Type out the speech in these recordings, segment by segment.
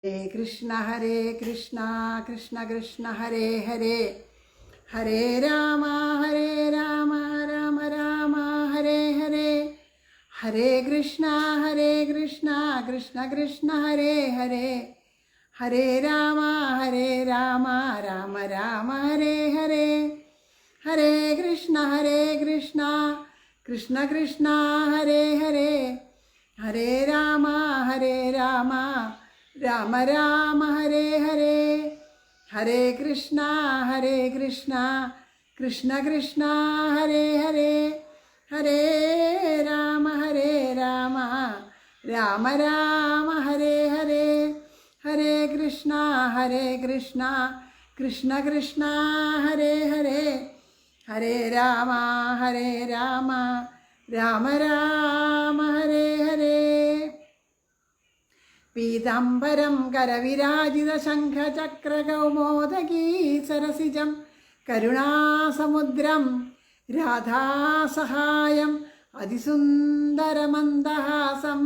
हरे कृष्णा कृष्ण कृष्ण हरे हरे हरे राम राम राम हरे हरे हरे कृष्णा कृष्ण कृष्ण हरे हरे हरे राम राम राम हरे हरे हरे कृष्णा कृष्ण कृष्ण हरे हरे हरे राम राम राम हरे हरे हरे कृष्णा कृष्ण कृष्ण हरे हरे हरे राम राम राम हरे हरे हरे कृष्णा कृष्ण कृष्ण हरे हरे हरे राम राम राम हरे हरे पीताम्बरं करविराजितशङ्खचक्रकौमोदकी सरसिजं करुणासमुद्रं राधासहायम् अतिसुन्दरमन्दहासं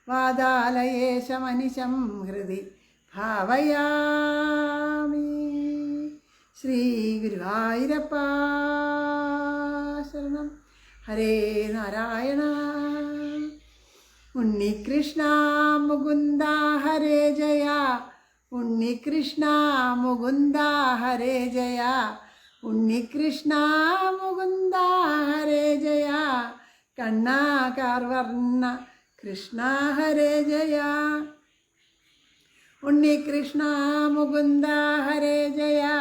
वादालयेशमनिशं हृदि भावयामि श्रीगुरुवायूरप्पा शरणं हरे नारायण उन्नीकृष्ण मुकुन्द हरे जया उन्नीकृष्ण मुकुन्द हरे जया उन्नीकृष्ण मुकुन्द हरे जया कण्णाकारवर्ण कृष्ण हरे जया उन्नीकृष्ण मुकुन्द हरे जया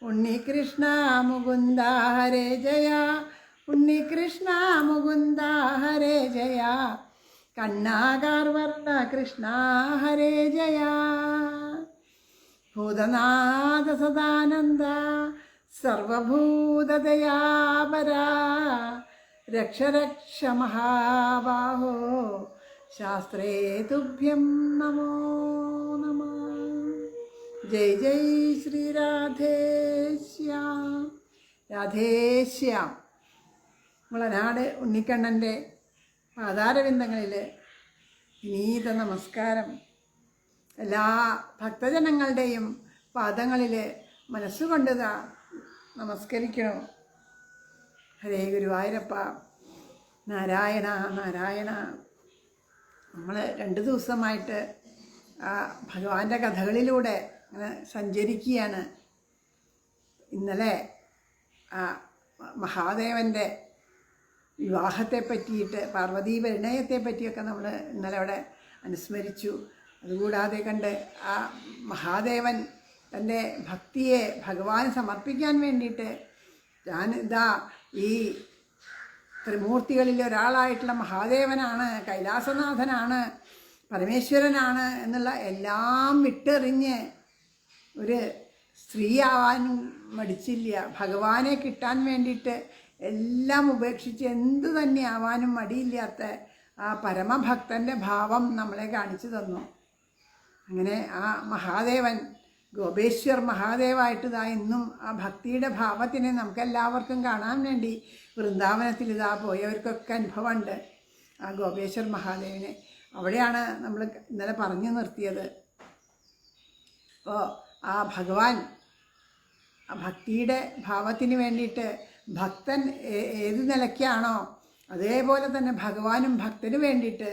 उन्नीकृष्ण मुकुन्द हरे जया उन्नीकृष्ण मुकुन्द हरे जया कण्णाकारवर्ण कृष्ण हरे जया भूतनाथ सदानन्द सर्वभूतदयापरा रक्ष रक्ष महाबाहो शास्त्रे तुभ्यं नमो नमः जय जय श्री രാധേശ്യാം രാധേശ്യാം നമ്മളനാട് ഉണ്ണിക്കണ്ണൻ്റെ പാതാരവിന്ദങ്ങളിൽ വിനീത നമസ്കാരം. എല്ലാ ഭക്തജനങ്ങളുടെയും പാദങ്ങളിൽ മനസ്സുകൊണ്ട് നമസ്കരിക്കണോ. ഹരേ ഗുരുവായൂരപ്പ നാരായണ നാരായണ. നമ്മൾ 2 ദിവസമായിട്ട് ആ ഭഗവാന്റെ കഥകളിലൂടെ അങ്ങനെ സഞ്ചരിക്കുകയാണ്. ഇന്നലെ ആ മഹാദേവൻ്റെ വിവാഹത്തെ പറ്റിയിട്ട് പാർവതീ പരിണയത്തെ പറ്റിയൊക്കെ നമ്മൾ ഇന്നലെ അവിടെ അനുസ്മരിച്ചു. അതുകൂടാതെ കണ്ട് ആ മഹാദേവൻ തൻ്റെ ഭക്തിയെ ഭഗവാന് സമർപ്പിക്കാൻ വേണ്ടിയിട്ട് ഇതാ ഈ ത്രിമൂർത്തികളിൽ ഒരാളായിട്ടുള്ള മഹാദേവനാണ്, കൈലാസനാഥനാണ്, പരമേശ്വരനാണ് എന്നുള്ള എല്ലാം വിട്ടെറിഞ്ഞ് ഒരു സ്ത്രീയാവാനും മടിച്ചില്ല. ഭഗവാനെ കിട്ടാൻ വേണ്ടിയിട്ട് എല്ലാം ഉപേക്ഷിച്ച് എന്തു തന്നെ ആവാനും മടിയില്ലാത്ത ആ പരമഭക്തൻ്റെ ഭാവം നമ്മളെ കാണിച്ചു തന്നു. അങ്ങനെ ആ മഹാദേവൻ ഗോപേശ്വർ മഹാദേവായിട്ട് ഇന്നും ആ ഭക്തിയുടെ ഭാവത്തിനെ നമുക്കെല്ലാവർക്കും കാണാൻ വേണ്ടി വൃന്ദാവനത്തിൽ പോയവർക്കൊക്കെ അനുഭവമുണ്ട് ആ ഗോപേശ്വർ മഹാദേവനെ. അവിടെയാണ് നമ്മൾ ഇന്നലെ പറഞ്ഞു നിർത്തിയത്. അപ്പോൾ ആ ഭഗവാൻ ആ ഭക്തിയുടെ ഭാവത്തിന് വേണ്ടിയിട്ട് ഭക്തൻ ഏത് നിലയ്ക്കാണോ അതേപോലെ തന്നെ ഭഗവാനും ഭക്തന് വേണ്ടിയിട്ട്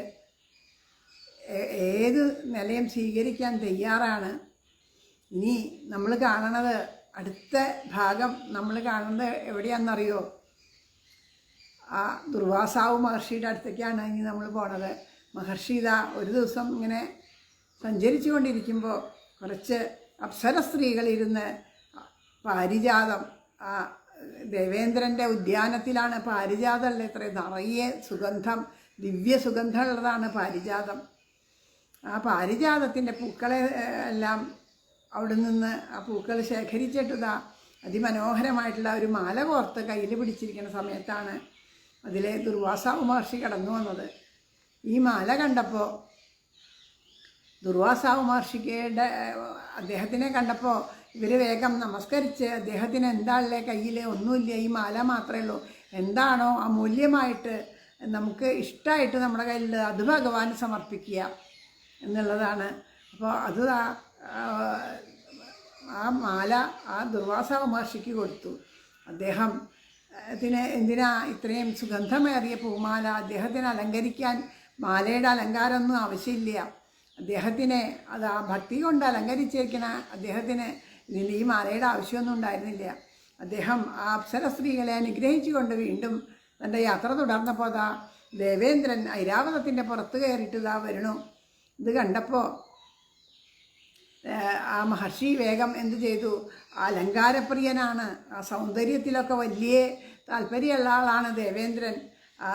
ഏത് നിലയും സ്വീകരിക്കാൻ തയ്യാറാണ്. ഇനി നമ്മൾ കാണുന്നത് അടുത്ത ഭാഗം നമ്മൾ കാണുന്നത് എവിടെയാണെന്നറിയോ? ആ ദുർവാസാവ് മഹർഷിയുടെ അടുത്തേക്കാണ് ഇനി നമ്മൾ പോണത്. മഹർഷി ഒരു ദിവസം ഇങ്ങനെ സഞ്ചരിച്ചു കൊണ്ടിരിക്കുമ്പോൾ കുറച്ച് അപ്സര സ്ത്രീകളിരുന്ന് പാരിജാതം, ആ ദേവേന്ദ്രൻ്റെ ഉദ്യാനത്തിലാണ് പാരിജാതമുള്ള ഇത്രയും നിറയെ സുഗന്ധം, ദിവ്യ സുഗന്ധമുള്ളതാണ് പാരിജാതം. ആ പാരിജാതത്തിൻ്റെ പൂക്കളെ എല്ലാം അവിടെ നിന്ന് ആ പൂക്കൾ ശേഖരിച്ചിട്ട് അതിമനോഹരമായിട്ടുള്ള ഒരു മാല കോർത്ത് കയ്യിൽ പിടിച്ചിരിക്കുന്ന സമയത്താണ് അതിലെ ദുർവാസാവ് മഹർഷി കടന്നു വന്നത്. ഈ മാല കണ്ടപ്പോൾ ദുർവാസാവ് മഹർഷിയുടെ അദ്ദേഹത്തിനെ കണ്ടപ്പോൾ ഇവർ വേഗം നമസ്കരിച്ച് അദ്ദേഹത്തിന് എന്താണല്ലേ കയ്യിൽ? ഒന്നുമില്ല, ഈ മാല മാത്രമേ ഉള്ളൂ. എന്താണോ അമൂല്യമായിട്ട് നമുക്ക് ഇഷ്ടമായിട്ട് നമ്മുടെ കയ്യിൽ അത് ഭഗവാന് സമർപ്പിക്കുക എന്നുള്ളതാണ് അപ്പോൾ അത് ആ മാല ആ ദുർവാസ മഹർഷിക്ക് കൊടുത്തു. അദ്ദേഹം എന്തിനാ ഇത്രയും സുഗന്ധമേറിയ പൂമാല? അദ്ദേഹത്തിന് അലങ്കരിക്കാൻ മാലയുടെ അലങ്കാരമൊന്നും ആവശ്യമില്ല. അദ്ദേഹത്തിന് അത് ആ ഭക്തി കൊണ്ട് അലങ്കരിച്ചിരിക്കുന്ന അദ്ദേഹത്തിന് ഈ മാലയുടെ ആവശ്യമൊന്നും ഉണ്ടായിരുന്നില്ല. അദ്ദേഹം ആ അപ്സര സ്ത്രീകളെ അനുഗ്രഹിച്ചുകൊണ്ട് വീണ്ടും തൻ്റെ യാത്ര തുടർന്നപ്പോൾ ദേവേന്ദ്രൻ ഐരാവതത്തിൻ്റെ പുറത്ത് കയറിയിട്ട് വരണു. ഇത് കണ്ടപ്പോൾ ആ മഹർഷി വേഗം എന്തു ചെയ്തു? അലങ്കാരപ്രിയനാണ്, ആ സൗന്ദര്യത്തിലൊക്കെ വലിയ താല്പര്യമുള്ള ആളാണ് ദേവേന്ദ്രൻ.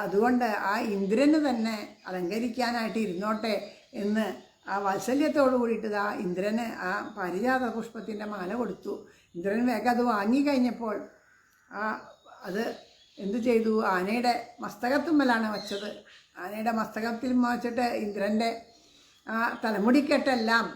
അതുകൊണ്ട് ആ ഇന്ദ്രന് തന്നെ അലങ്കരിക്കാനായിട്ട് ഇരുന്നോട്ടെ എന്ന് ആ വാത്സല്യത്തോടു കൂടിയിട്ട് ഇന്ദ്രന് ആ പാരിജാത പുഷ്പത്തിൻ്റെ മാല കൊടുത്തു. ഇന്ദ്രൻ വേഗം അത് വാങ്ങിക്കഴിഞ്ഞപ്പോൾ അത് എന്തു ചെയ്തു? ആനയുടെ മസ്തകത്തുമ്മലാണ് വച്ചത്. ആനയുടെ മസ്തകത്തിൽ വെച്ചിട്ട് ഇന്ദ്രൻ്റെ ആ തലമുടിക്കെട്ടെല്ലാം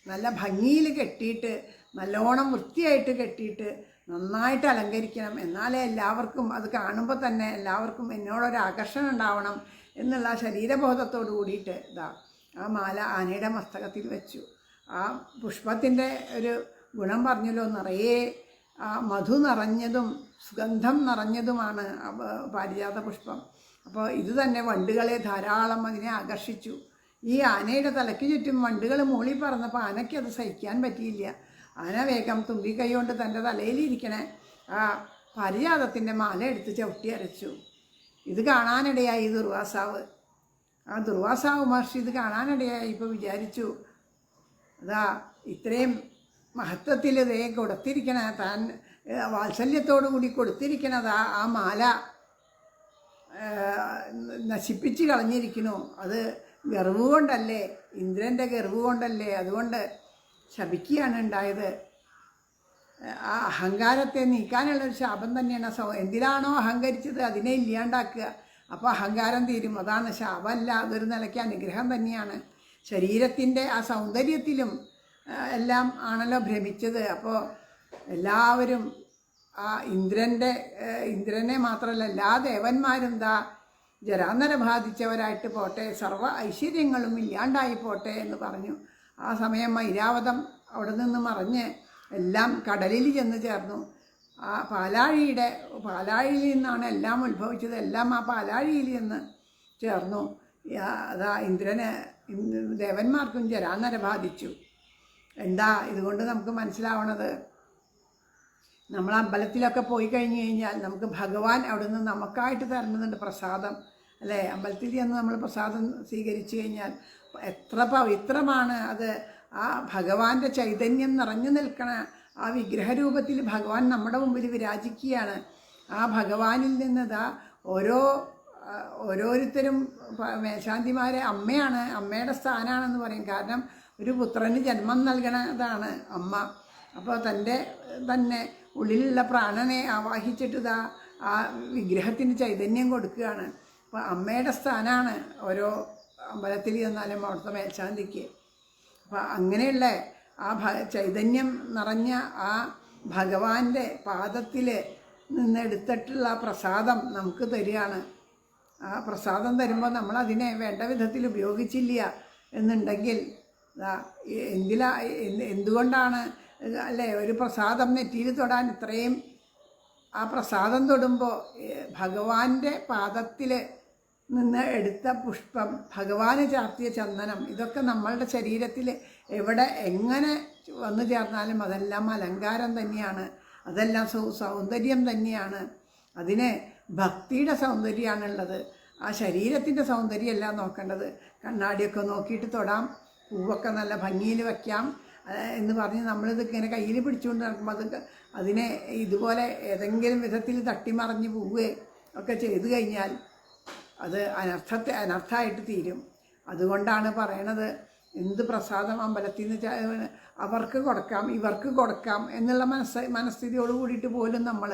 നല്ല ഭംഗിയിൽ കെട്ടിയിട്ട്, നല്ലോണം വൃത്തിയായിട്ട് കെട്ടിയിട്ട് നന്നായിട്ട് അലങ്കരിക്കണം. എന്നാലേ എല്ലാവർക്കും അത് കാണുമ്പോൾ തന്നെ എല്ലാവർക്കും എന്നോടൊരാകർഷണം ഉണ്ടാവണം എന്നുള്ള ശരീരബോധത്തോടു കൂടിയിട്ട് ആ മാല ആനയുടെ മസ്തകത്തിൽ വെച്ചു. ആ പുഷ്പത്തിൻ്റെ ഒരു ഗുണം പറഞ്ഞല്ലോ, നിറയെ ആ മധു നിറഞ്ഞതും സുഗന്ധം നിറഞ്ഞതുമാണ് പാരിജാത പുഷ്പം. അപ്പോൾ ഇത് തന്നെ വണ്ടുകളെ ധാരാളം അതിനെ ആകർഷിച്ചു. ഈ ആനയുടെ തലയ്ക്ക് ചുറ്റും വണ്ടുകൾ മൂളി പറന്നപ്പോൾ ആനയ്ക്ക് അത് സഹിക്കാൻ പറ്റിയില്ല. ആന വേഗം തുമ്പിക്കൈ കൊണ്ട് തൻ്റെ തലയിലിരിക്കണേ ആ പാരിജാതത്തിൻ്റെ മാല എടുത്ത് ചവിട്ടി അരച്ചു. ഇത് കാണാനിടയായി ദുർവാസാവ്. ആ ദുർവാസാവ് മഹർഷി ഇത് കാണാനിടയായി ഇപ്പോൾ വിചാരിച്ചു, ഇത്രയും മഹത്വത്തിൽ ഇതേ കൊടുത്തിരിക്കണ, താൻ വാത്സല്യത്തോടു കൂടി കൊടുത്തിരിക്കണത് ആ മാല നശിപ്പിച്ച് കളഞ്ഞിരിക്കുന്നു. അത് ഗർവ് കൊണ്ടല്ലേ, ഇന്ദ്രൻ്റെ ഗർവ് കൊണ്ടല്ലേ, അതുകൊണ്ട് ശപിക്കുകയാണ് ഉണ്ടായത്. ആ അഹങ്കാരത്തെ നീക്കാനുള്ളൊരു ശാപം തന്നെയാണ്. എന്തിനാണോ അഹങ്കരിച്ചത് അതിനെ ഇല്ലാണ്ടാക്കുക. അപ്പോൾ അഹങ്കാരം തീരും. അതാണ് ശാപമല്ല, അതൊരു നിലയ്ക്ക് അനുഗ്രഹം തന്നെയാണ്. ശരീരത്തിൻ്റെ ആ സൗന്ദര്യത്തിലും എല്ലാം ആണല്ലോ ഭ്രമിച്ചത്. അപ്പോൾ എല്ലാവരും ആ ഇന്ദ്രനെ മാത്രമല്ല എല്ലാ ദേവന്മാരും ജരാനര ബാധിച്ചവരായിട്ട് പോട്ടെ, സർവ്വ ഐശ്വര്യങ്ങളും ഇല്ലാണ്ടായി പോട്ടെ എന്ന് പറഞ്ഞു. ആ സമയം ഐരാവതം അവിടെ നിന്ന് മറിഞ്ഞ് എല്ലാം കടലിൽ ചെന്ന് ചേർന്നു. ആ പാലാഴിയിൽ നിന്നാണ് എല്ലാം ഉത്ഭവിച്ചത്. എല്ലാം ആ പാലാഴിയിൽ ചെന്ന് ചേർന്നു. ഇന്ദ്രന് ദേവന്മാർക്കും ജരാനര ബാധിച്ചു. എന്താ ഇതുകൊണ്ട് നമുക്ക് മനസ്സിലാവണത്? നമ്മൾ അമ്പലത്തിലൊക്കെ പോയി കഴിഞ്ഞ് കഴിഞ്ഞാൽ നമുക്ക് ഭഗവാൻ അവിടെ നിന്ന് നമുക്കായിട്ട് തരുന്നുണ്ട് പ്രസാദം, അല്ലേ? അമ്പലത്തിൽ ചെന്ന് നമ്മൾ പ്രസാദം സ്വീകരിച്ചു കഴിഞ്ഞാൽ എത്ര പവിത്രമാണ് അത്. ആ ഭഗവാന്റെ ചൈതന്യം നിറഞ്ഞു നിൽക്കണ ആ വിഗ്രഹരൂപത്തിൽ ഭഗവാൻ നമ്മുടെ മുമ്പിൽ വിരാജിക്കുകയാണ്. ആ ഭഗവാനിൽ നിന്ന് ഓരോരുത്തരും മേശാന്തിമാരെ അമ്മയുടെ സ്ഥാനമാണെന്ന് പറയും. കാരണം ഒരു പുത്രന് ജന്മം നൽകണതാണ് അമ്മ. അപ്പോൾ തന്നെ ഉള്ളിലുള്ള പ്രാണനെ ആവാഹിച്ചിട്ട് ആ വിഗ്രഹത്തിന് ചൈതന്യം കൊടുക്കുകയാണ്. അപ്പോൾ അമ്മയുടെ സ്ഥാനമാണ് ഓരോ അമ്പലത്തിൽ ചെന്നാലും അവിടുത്തെ മേൽശാന്തിക്ക്. അപ്പോൾ അങ്ങനെയുള്ള ആ ചൈതന്യം നിറഞ്ഞ ആ ഭഗവാന്റെ പാദത്തിൽ നിന്നെടുത്തിട്ടുള്ള പ്രസാദം നമുക്ക് തരികയാണ്. ആ പ്രസാദം തരുമ്പോൾ നമ്മളതിനെ വേണ്ട വിധത്തിൽ ഉപയോഗിച്ചില്ല എന്നുണ്ടെങ്കിൽ എന്തുകൊണ്ടാണ് അല്ലേ ഒരു പ്രസാദം നെറ്റിയിൽ തൊടാൻ ഇത്രയും? ആ പ്രസാദം തൊടുമ്പോൾ ഭഗവാന്റെ പാദത്തിൽ നിന്ന് എടുത്ത പുഷ്പം, ഭഗവാന് ചാർത്തിയ ചന്ദനം, ഇതൊക്കെ നമ്മളുടെ ശരീരത്തിൽ എവിടെ എങ്ങനെ വന്നു ചേർന്നാലും അതെല്ലാം അലങ്കാരം തന്നെയാണ്, അതെല്ലാം സൗന്ദര്യം തന്നെയാണ്. അതിന് ഭക്തിയുടെ സൗന്ദര്യമാണുള്ളത്. ആ ശരീരത്തിൻ്റെ സൗന്ദര്യമല്ല നോക്കേണ്ടത്. കണ്ണാടിയൊക്കെ നോക്കിയിട്ട് തൊടാം, പൂവൊക്കെ നല്ല ഭംഗിയിൽ വയ്ക്കാം എന്ന് പറഞ്ഞ് നമ്മളിത് ഇങ്ങനെ കയ്യിൽ പിടിച്ചുകൊണ്ട് നടക്കുമ്പോൾ അതിനെ ഇതുപോലെ ഏതെങ്കിലും വിധത്തിൽ തട്ടിമറിഞ്ഞ് പോവുകയും ഒക്കെ ചെയ്തു കഴിഞ്ഞാൽ അത് അനർത്ഥമായിട്ട് തീരും. അതുകൊണ്ടാണ് പറയണത്, എന്ത് പ്രസാദം അമ്പലത്തിൽ നിന്ന് അവർക്ക് കൊടുക്കാം ഇവർക്ക് കൊടുക്കാം എന്നുള്ള മനസ്ഥിതിയോട് കൂടിയിട്ട് പോലും നമ്മൾ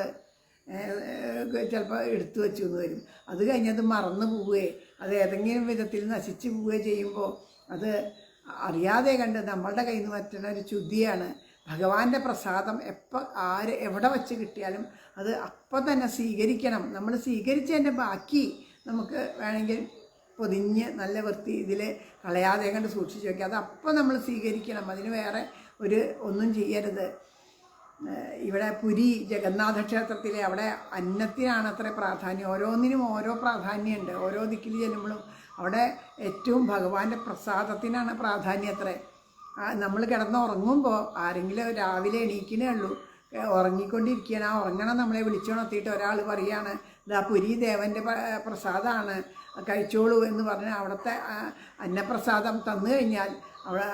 ചിലപ്പോൾ എടുത്തു വെച്ചു എന്ന് വരും. അത് കഴിഞ്ഞത് മറന്നു പോവുകയോ അത് ഏതെങ്കിലും വിധത്തിൽ നശിച്ചു പോവുകയോ ചെയ്യുമ്പോൾ അത് അറിയാതെ കണ്ട് നമ്മളുടെ കയ്യിൽ നിന്ന് പറ്റുന്ന ഒരു ശുദ്ധിയാണ്. ഭഗവാന്റെ പ്രസാദം എവിടെ വച്ച് കിട്ടിയാലും അത് അപ്പം തന്നെ സ്വീകരിക്കണം. നമ്മൾ സ്വീകരിച്ചതിൻ്റെ ബാക്കി നമുക്ക് വേണമെങ്കിൽ പൊതിഞ്ഞ് നല്ല വൃത്തി ഇതിൽ കളയാതെ കണ്ട് സൂക്ഷിച്ച് വയ്ക്കുക. അതപ്പോൾ നമ്മൾ സ്വീകരിക്കണം. അതിന് വേറെ ഒന്നും ചെയ്യരുത്. ഇവിടെ പുരി ജഗന്നാഥ ക്ഷേത്രത്തിലെ അവിടെ അന്നത്തിനാണ് അത്ര പ്രാധാന്യം. ഓരോന്നിനും ഓരോ പ്രാധാന്യമുണ്ട്. ഓരോ ദിക്കിൽ ചെല്ലുമ്പോഴും അവിടെ ഏറ്റവും ഭഗവാന്റെ പ്രസാദത്തിനാണ് പ്രാധാന്യം അത്രേ. നമ്മൾ കിടന്നുറങ്ങുമ്പോൾ ആരെങ്കിലും രാവിലെ എണീക്കുന്നേ ഉള്ളൂ, ഉറങ്ങിക്കൊണ്ടിരിക്കുകയാണ്. ആ ഉറങ്ങണം നമ്മളെ വിളിച്ചുണർത്തിയിട്ട് ഒരാൾ പറയുകയാണ്, ഇതാ പുരി ദേവൻ്റെ പ്രസാദമാണ്, കഴിച്ചോളൂ എന്ന് പറഞ്ഞ് അവിടുത്തെ അന്നപ്രസാദം തന്നു കഴിഞ്ഞാൽ, അവിടെ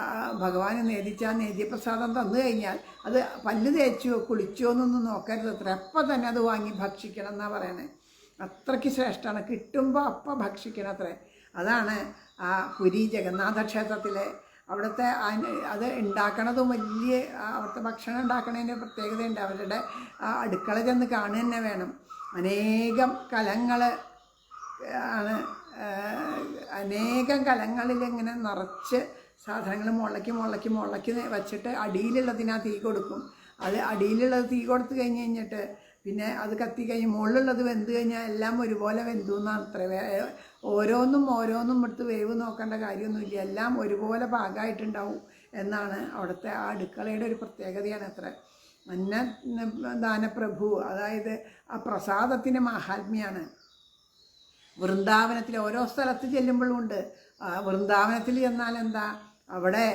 ഭഗവാന് നേദിച്ച നേദ്യപ്രസാദം തന്നു കഴിഞ്ഞാൽ അത് പല്ല് തേച്ചോ കുളിച്ചോ എന്നൊന്നും നോക്കരുത് അത്ര, അപ്പം തന്നെ അത് വാങ്ങി ഭക്ഷിക്കണം എന്നാണ് പറയണേ. അത്രയ്ക്ക് ശ്രേഷ്ഠമാണ്. കിട്ടുമ്പോൾ അപ്പം ഭക്ഷിക്കണം അത്രേ. അതാണ് ആ പുരി ജഗന്നാഥ ക്ഷേത്രത്തിലെ അവിടുത്തെ അത് ഉണ്ടാക്കണതും വലിയ അവിടുത്തെ ഭക്ഷണം ഉണ്ടാക്കണതിൻ്റെ പ്രത്യേകതയുണ്ട്. അവരുടെ ആ അടുക്കള ചെന്ന് കാണുക തന്നെ വേണം. അനേകം കലങ്ങൾ ആണ്, അനേകം കലങ്ങളിലിങ്ങനെ നിറച്ച് സാധനങ്ങൾ മുളയ്ക്ക് വച്ചിട്ട് അടിയിലുള്ളതിനാ തീ കൊടുക്കും. അത് അടിയിലുള്ളത് തീ കൊടുത്തു കഴിഞ്ഞിട്ട് പിന്നെ അത് കത്തിക്കഴിഞ്ഞ് മുകളിലുള്ളത് വെന്ത് കഴിഞ്ഞാൽ എല്ലാം ഒരുപോലെ വെന്തു എന്നാണ് അത്ര. ഓരോന്നും എടുത്ത് വേവ് നോക്കേണ്ട കാര്യമൊന്നുമില്ല, എല്ലാം ഒരുപോലെ പാകമായിട്ടുണ്ടാവും എന്നാണ് അവിടുത്തെ ആ അടുക്കളയുടെ ഒരു പ്രത്യേകതയാണ് അത്ര. അന്നദാനപ്രഭു, അതായത് ആ പ്രസാദത്തിൻ്റെ മാഹാത്മ്യമാണ്. വൃന്ദാവനത്തിൽ ഓരോ സ്ഥലത്ത് ചെല്ലുമ്പോഴും ഉണ്ട്. വൃന്ദാവനത്തിൽ ചെന്നാൽ എന്താ, അവിടെ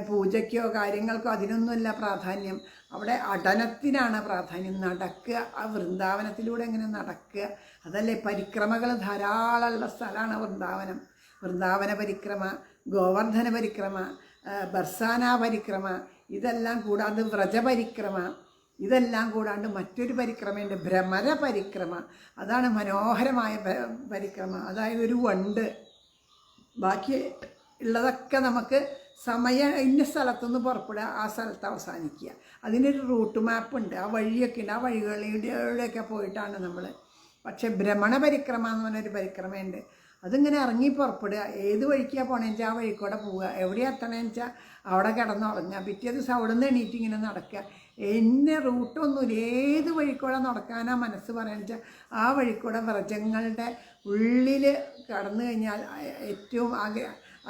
പൂജയ്ക്കോ കാര്യങ്ങൾക്കോ അതിനൊന്നുമല്ല പ്രാധാന്യം. അവിടെ അടനത്തിനാണ് പ്രാധാന്യം. നടക്കുക, ആ വൃന്ദാവനത്തിലൂടെ ഇങ്ങനെ നടക്കുക. അതല്ലേ പരിക്രമകൾ ധാരാളമുള്ള സ്ഥലമാണ് വൃന്ദാവനം. വൃന്ദാവന പരിക്രമ, ഗോവർദ്ധന പരിക്രമ, ബർസാന പരിക്രമ, ഇതെല്ലാം കൂടാണ്ട് വ്രജപരിക്രമ, ഇതെല്ലാം കൂടാണ്ട് മറ്റൊരു പരിക്രമയുണ്ട്, ഭ്രമര പരിക്രമ. അതാണ് മനോഹരമായ പരിക്രമ. അതായത് ഒരു വണ്ട്, ബാക്കി ഉള്ളതൊക്കെ നമുക്ക് ഇന്ന സ്ഥലത്തുനിന്ന് പുറപ്പെടുക, ആ സ്ഥലത്ത് അവസാനിക്കുക. അതിനൊരു റൂട്ട് മാപ്പുണ്ട്, ആ വഴിയൊക്കെ ഉണ്ട്. ആ വഴികളിലൂടെയൊക്കെ പോയിട്ടാണ് നമ്മൾ. പക്ഷേ ഭ്രമണ പരിക്രമ എന്ന് പറഞ്ഞൊരു പരിക്രമയുണ്ട്. അതിങ്ങനെ ഇറങ്ങി പുറപ്പെടുക, ഏത് വഴിക്കാണ് പോകണമെന്ന് വെച്ചാൽ ആ വഴിക്കൂടെ പോവുക, എവിടെ എത്തണമെന്ന് വെച്ചാൽ അവിടെ കിടന്നുറങ്ങുക, പിറ്റേ ദിവസം അവിടെ നിന്ന് എണീറ്റ് ഇങ്ങനെ നടക്കുക. എന്നെ റൂട്ടൊന്നുമില്ല, ഏത് വഴിക്കൂടെ നടക്കാനാണ് മനസ്സ് പറയുന്നത് വെച്ചാൽ ആ വഴിക്കൂടെ വ്രജങ്ങളുടെ ഉള്ളിൽ കടന്നു കഴിഞ്ഞാൽ ഏറ്റവും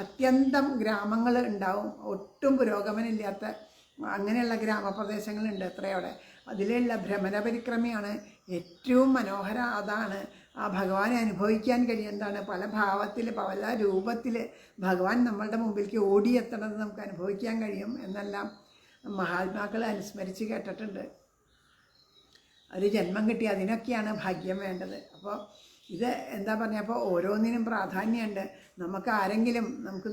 അത്യന്തം ഗ്രാമങ്ങൾ ഉണ്ടാവും. ഒട്ടും പുരോഗമനമില്ലാത്ത അങ്ങനെയുള്ള ഗ്രാമപ്രദേശങ്ങളുണ്ട് എത്രയോടെ. അതിലുള്ള ഭ്രമര പരിക്രമയാണ് ഏറ്റവും മനോഹരം. അതാണ് ആ ഭഗവാനെ അനുഭവിക്കാൻ കഴിയുന്നതാണ്. പല ഭാവത്തിൽ പല രൂപത്തിൽ ഭഗവാൻ നമ്മളുടെ മുമ്പിലേക്ക് ഓടിയെത്തണത് നമുക്ക് അനുഭവിക്കാൻ കഴിയും എന്നെല്ലാം മഹാത്മാക്കൾ അനുസ്മരിച്ച് കേട്ടിട്ടുണ്ട്. ഒരു ജന്മം കിട്ടി, അതിനൊക്കെയാണ് ഭാഗ്യം വേണ്ടത്. അപ്പോൾ ഇത് എന്താ പറഞ്ഞപ്പോൾ ഓരോന്നിനും പ്രാധാന്യമുണ്ട്. നമുക്ക് ആരെങ്കിലും നമുക്ക്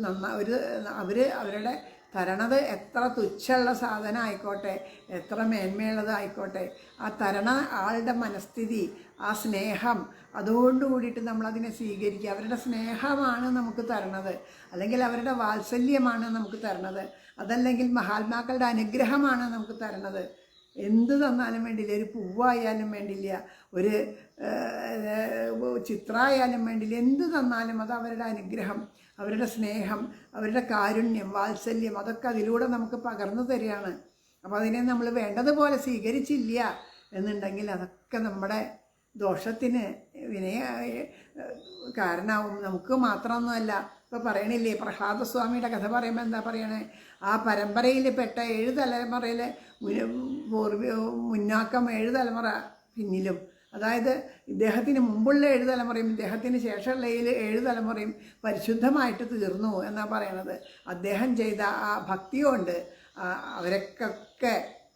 അവരുടെ തരണത് എത്ര തുച്ഛമുള്ള സാധനം ആയിക്കോട്ടെ, എത്ര മേന്മയുള്ളതായിക്കോട്ടെ, ആ തരണ ആളുടെ മനസ്ഥിതി, ആ സ്നേഹം, അതുകൊണ്ട് കൂടിയിട്ട് നമ്മളതിനെ സ്വീകരിക്കുക. അവരുടെ സ്നേഹമാണ് നമുക്ക് തരണത്, അല്ലെങ്കിൽ അവരുടെ വാത്സല്യമാണ് നമുക്ക് തരണത്, അതല്ലെങ്കിൽ മഹാത്മാക്കളുടെ അനുഗ്രഹമാണ് നമുക്ക് തരണത്. എന്ത് തന്നാലും വേണ്ടില്ല, ഒരു പൂവായാലും വേണ്ടില്ല, ഒരു ചിത്രമായാലും വേണ്ടില്ല, എന്ത് തന്നാലും അത് അവരുടെ അനുഗ്രഹം, അവരുടെ സ്നേഹം, അവരുടെ കാരുണ്യം, വാത്സല്യം, അതൊക്കെ അതിലൂടെ നമുക്ക് പകർന്നു തരികയാണ്. അപ്പോൾ അതിനെ നമ്മൾ വേണ്ടതുപോലെ സ്വീകരിച്ചില്ല എന്നുണ്ടെങ്കിൽ അതൊക്കെ നമ്മുടെ ദോഷത്തിന് കാരണമാവും. നമുക്ക് മാത്രമൊന്നുമല്ല. ഇപ്പോൾ പറയണില്ലേ, പ്രഹ്ലാദസ്വാമിയുടെ കഥ പറയുമ്പോൾ എന്താ പറയണേ, ആ പരമ്പരയിൽ പെട്ട 7 തലമുറയിൽ മുന്നാക്കം 7 തലമുറ പിന്നിലും, അതായത് ഇദ്ദേഹത്തിന് മുമ്പുള്ള 7 തലമുറയും ഇദ്ദേഹത്തിന് ശേഷമുള്ള 7 തലമുറയും പരിശുദ്ധമായിട്ട് തീർന്നു എന്നാണ് പറയണത്. അദ്ദേഹം ചെയ്ത ആ ഭക്തി കൊണ്ട് അവരൊക്കെ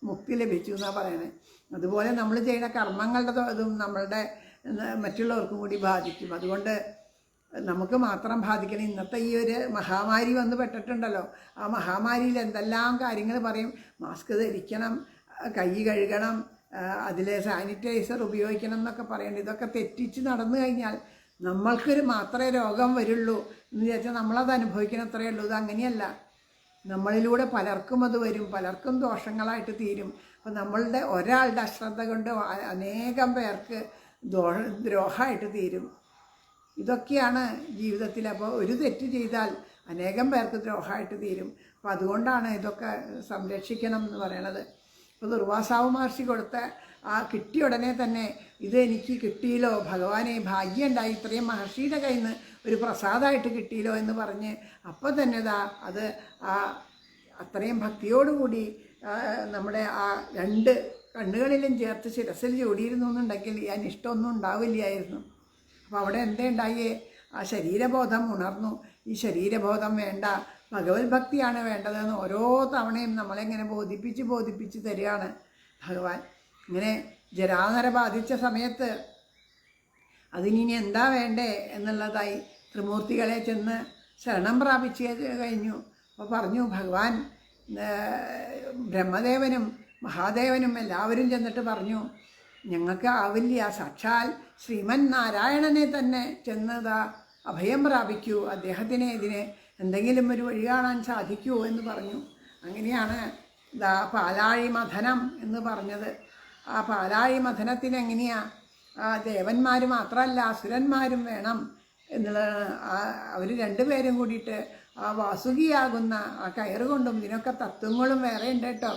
മുക്തി ലഭിച്ചു എന്നാണ് പറയണത്. അതുപോലെ നമ്മൾ ചെയ്യുന്ന കർമ്മങ്ങളുടെ ഇതും നമ്മളുടെ മറ്റുള്ളവർക്കും കൂടി ബാധിക്കും. അതുകൊണ്ട് നമുക്ക് മാത്രം ബാധിക്കണം. ഇന്നത്തെ ഈ ഒരു മഹാമാരി വന്ന് പെട്ടിട്ടുണ്ടല്ലോ, ആ മഹാമാരിയിൽ എന്തെല്ലാം കാര്യങ്ങൾ പറയും. മാസ്ക് ധരിക്കണം, കൈ കഴുകണം, അതിൽ സാനിറ്റൈസർ ഉപയോഗിക്കണം എന്നൊക്കെ പറയേണ്ടത്. ഇതൊക്കെ തെറ്റിച്ച് നടന്നു കഴിഞ്ഞാൽ നമ്മൾക്കൊരു മാത്രമേ രോഗം വരുള്ളൂ എന്ന് വിചാരിച്ചാൽ നമ്മളത് അനുഭവിക്കണം, അത്രയേ ഉള്ളൂ. ഇത് അങ്ങനെയല്ല. നമ്മളിലൂടെ പലർക്കും അത് വരും, പലർക്കും ദോഷങ്ങളായിട്ട് തീരും. അപ്പോൾ നമ്മളുടെ ഒരാളുടെ അശ്രദ്ധ കൊണ്ട് അനേകം പേർക്ക് ദ്രോഹമായിട്ട് തീരും. ഇതൊക്കെയാണ് ജീവിതത്തിൽ. അപ്പോൾ ഒരു തെറ്റ് ചെയ്താൽ അനേകം പേർക്ക് ദ്രോഹമായിട്ട് തീരും. അപ്പോൾ അതുകൊണ്ടാണ് ഇതൊക്കെ സംരക്ഷിക്കണം എന്ന് പറയണത്. ഇപ്പോൾ ദുർവാസാവ് മഹർഷി കൊടുത്ത ആ കിട്ടിയ ഉടനെ തന്നെ ഇത് എനിക്ക് കിട്ടിയല്ലോ ഭഗവാനെ, ഭാഗ്യം ഉണ്ടായി, ഇത്രയും മഹർഷിയുടെ കയ്യിൽ നിന്ന് ഒരു പ്രസാദമായിട്ട് കിട്ടിയല്ലോ എന്ന് പറഞ്ഞ് അപ്പോൾ തന്നെ അത് അത്രയും ഭക്തിയോടുകൂടി നമ്മുടെ ആ രണ്ട് കണ്ണുകളിലും ചേർത്ത് ശിരസിൽ ചൂടിയിരുന്നു എന്നുണ്ടെങ്കിൽ ഞാൻ ഇഷ്ടമൊന്നും ഉണ്ടാവില്ലായിരുന്നു. അപ്പോൾ അവിടെ ഉണ്ടായേ, ആ ശരീരബോധം ഉണർന്നു. ഈ ശരീരബോധം വേണ്ട, ഭഗവത് ഭക്തിയാണ് വേണ്ടതെന്ന് ഓരോ തവണയും നമ്മളെങ്ങനെ ബോധിപ്പിച്ച് തരികയാണ് ഭഗവാൻ. ഇങ്ങനെ ജരാനര ബാധിച്ച സമയത്ത് അതിനി എന്താ വേണ്ടേ എന്നുള്ളതായി ത്രിമൂർത്തികളെ ചെന്ന് ശരണം പ്രാപിച്ച് കഴിഞ്ഞു. അപ്പോൾ പറഞ്ഞു ഭഗവാൻ, ബ്രഹ്മദേവനും മഹാദേവനും എല്ലാവരും ചെന്നിട്ട് പറഞ്ഞു, ഞങ്ങൾക്ക് ആവില്ല, സാക്ഷാൽ ശ്രീമൻ നാരായണനെ തന്നെ ചെന്നതാ അഭയം പ്രാപിക്കൂ, അദ്ദേഹത്തിന് ഇതിന് എന്തെങ്കിലും ഒരു വഴി കാണാൻ സാധിക്കൂ എന്ന് പറഞ്ഞു. അങ്ങനെയാണ് പാലാഴി മഥനം എന്ന് പറഞ്ഞത്. ആ പാലാഴി മഥനത്തിന് എങ്ങനെയാണ് ദേവന്മാർ മാത്രമല്ല അസുരന്മാരും വേണം എന്നുള്ളതാണ്. അവർ രണ്ടുപേരും കൂടിയിട്ട് ആ വാസുകിയാകുന്ന ആ കയറുകൊണ്ടും ഇതിനൊക്കെ തത്വങ്ങളും വേറെ ഉണ്ട് കേട്ടോ.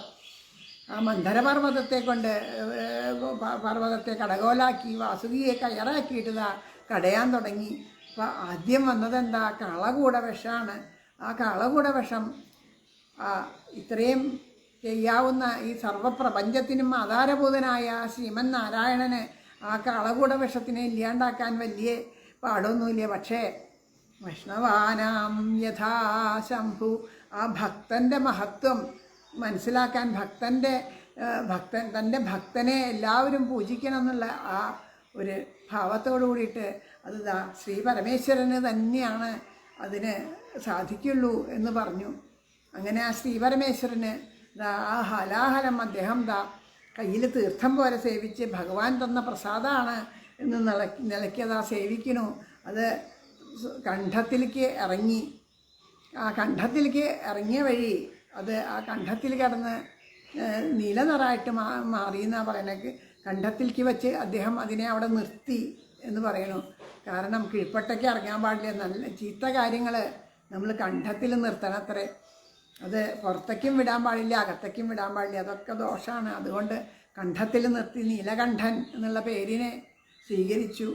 ആ മന്ധരപർവ്വതത്തെ കൊണ്ട് പർവ്വതത്തെ കടകോലാക്കി വാസുകിയെ കയറാക്കിയിട്ട് കടയാൻ തുടങ്ങി. അപ്പോൾ ആദ്യം വന്നതെന്താ, കാളകൂട വിഷമാണ്. ആ കാളകൂട വിഷം ഇത്രയും ചെയ്യാവുന്ന ഈ സർവപ്രപഞ്ചത്തിനും ആധാരഭൂതനായ ശ്രീമൻ നാരായണന് ആ കാളകൂട വിഷത്തിനെ ഇല്ലാണ്ടാക്കാൻ വലിയ പാടൊന്നുമില്ല. പക്ഷേ വൈഷ്ണവാനാം യഥാശംഭു, ആ ഭക്തൻ്റെ മഹത്വം മനസ്സിലാക്കാൻ തൻ്റെ ഭക്തനെ എല്ലാവരും പൂജിക്കണം എന്നുള്ള ആ ഒരു ഭാവത്തോടു കൂടിയിട്ട് അത് ശ്രീ പരമേശ്വരന് തന്നെയാണ് അതിന് സാധിക്കുള്ളൂ എന്ന് പറഞ്ഞു. അങ്ങനെ ആ ശ്രീ പരമേശ്വരന് ആ ഹലാഹലം അദ്ദേഹം കയ്യിൽ തീർത്ഥം പോലെ സേവിച്ച് ഭഗവാൻ തന്ന പ്രസാദമാണ് എന്ന് നിലയ്ക്കതാ സേവിക്കണു. അത് കണ്ഠത്തിലേക്ക് ഇറങ്ങി. ആ കണ്ഠത്തിലേക്ക് ഇറങ്ങിയ വഴി അത് ആ കണ്ഠത്തിൽ കിടന്ന് നീലനിറായിട്ട് മാറിയെന്നാണ് പറയണത്. കണ്ഠത്തിലേക്ക് വെച്ച് അദ്ദേഹം അതിനെ അവിടെ നിർത്തി എന്ന് പറയണു. കാരണം കീഴ്പ്പട്ടയ്ക്ക് ഇറങ്ങാൻ പാടില്ല, നല്ല ചീത്ത കാര്യങ്ങൾ നമ്മൾ കണ്ഠത്തിൽ നിർത്തണത്രേ. അത് പുറത്തേക്കും വിടാൻ പാടില്ല, അകത്തേക്കും വിടാൻ പാടില്ല, അതൊക്കെ ദോഷമാണ്. അതുകൊണ്ട് കണ്ഠത്തിൽ നിർത്തി നീലകണ്ഠൻ എന്നുള്ള പേരിനെ സ്വീകരിച്ചു.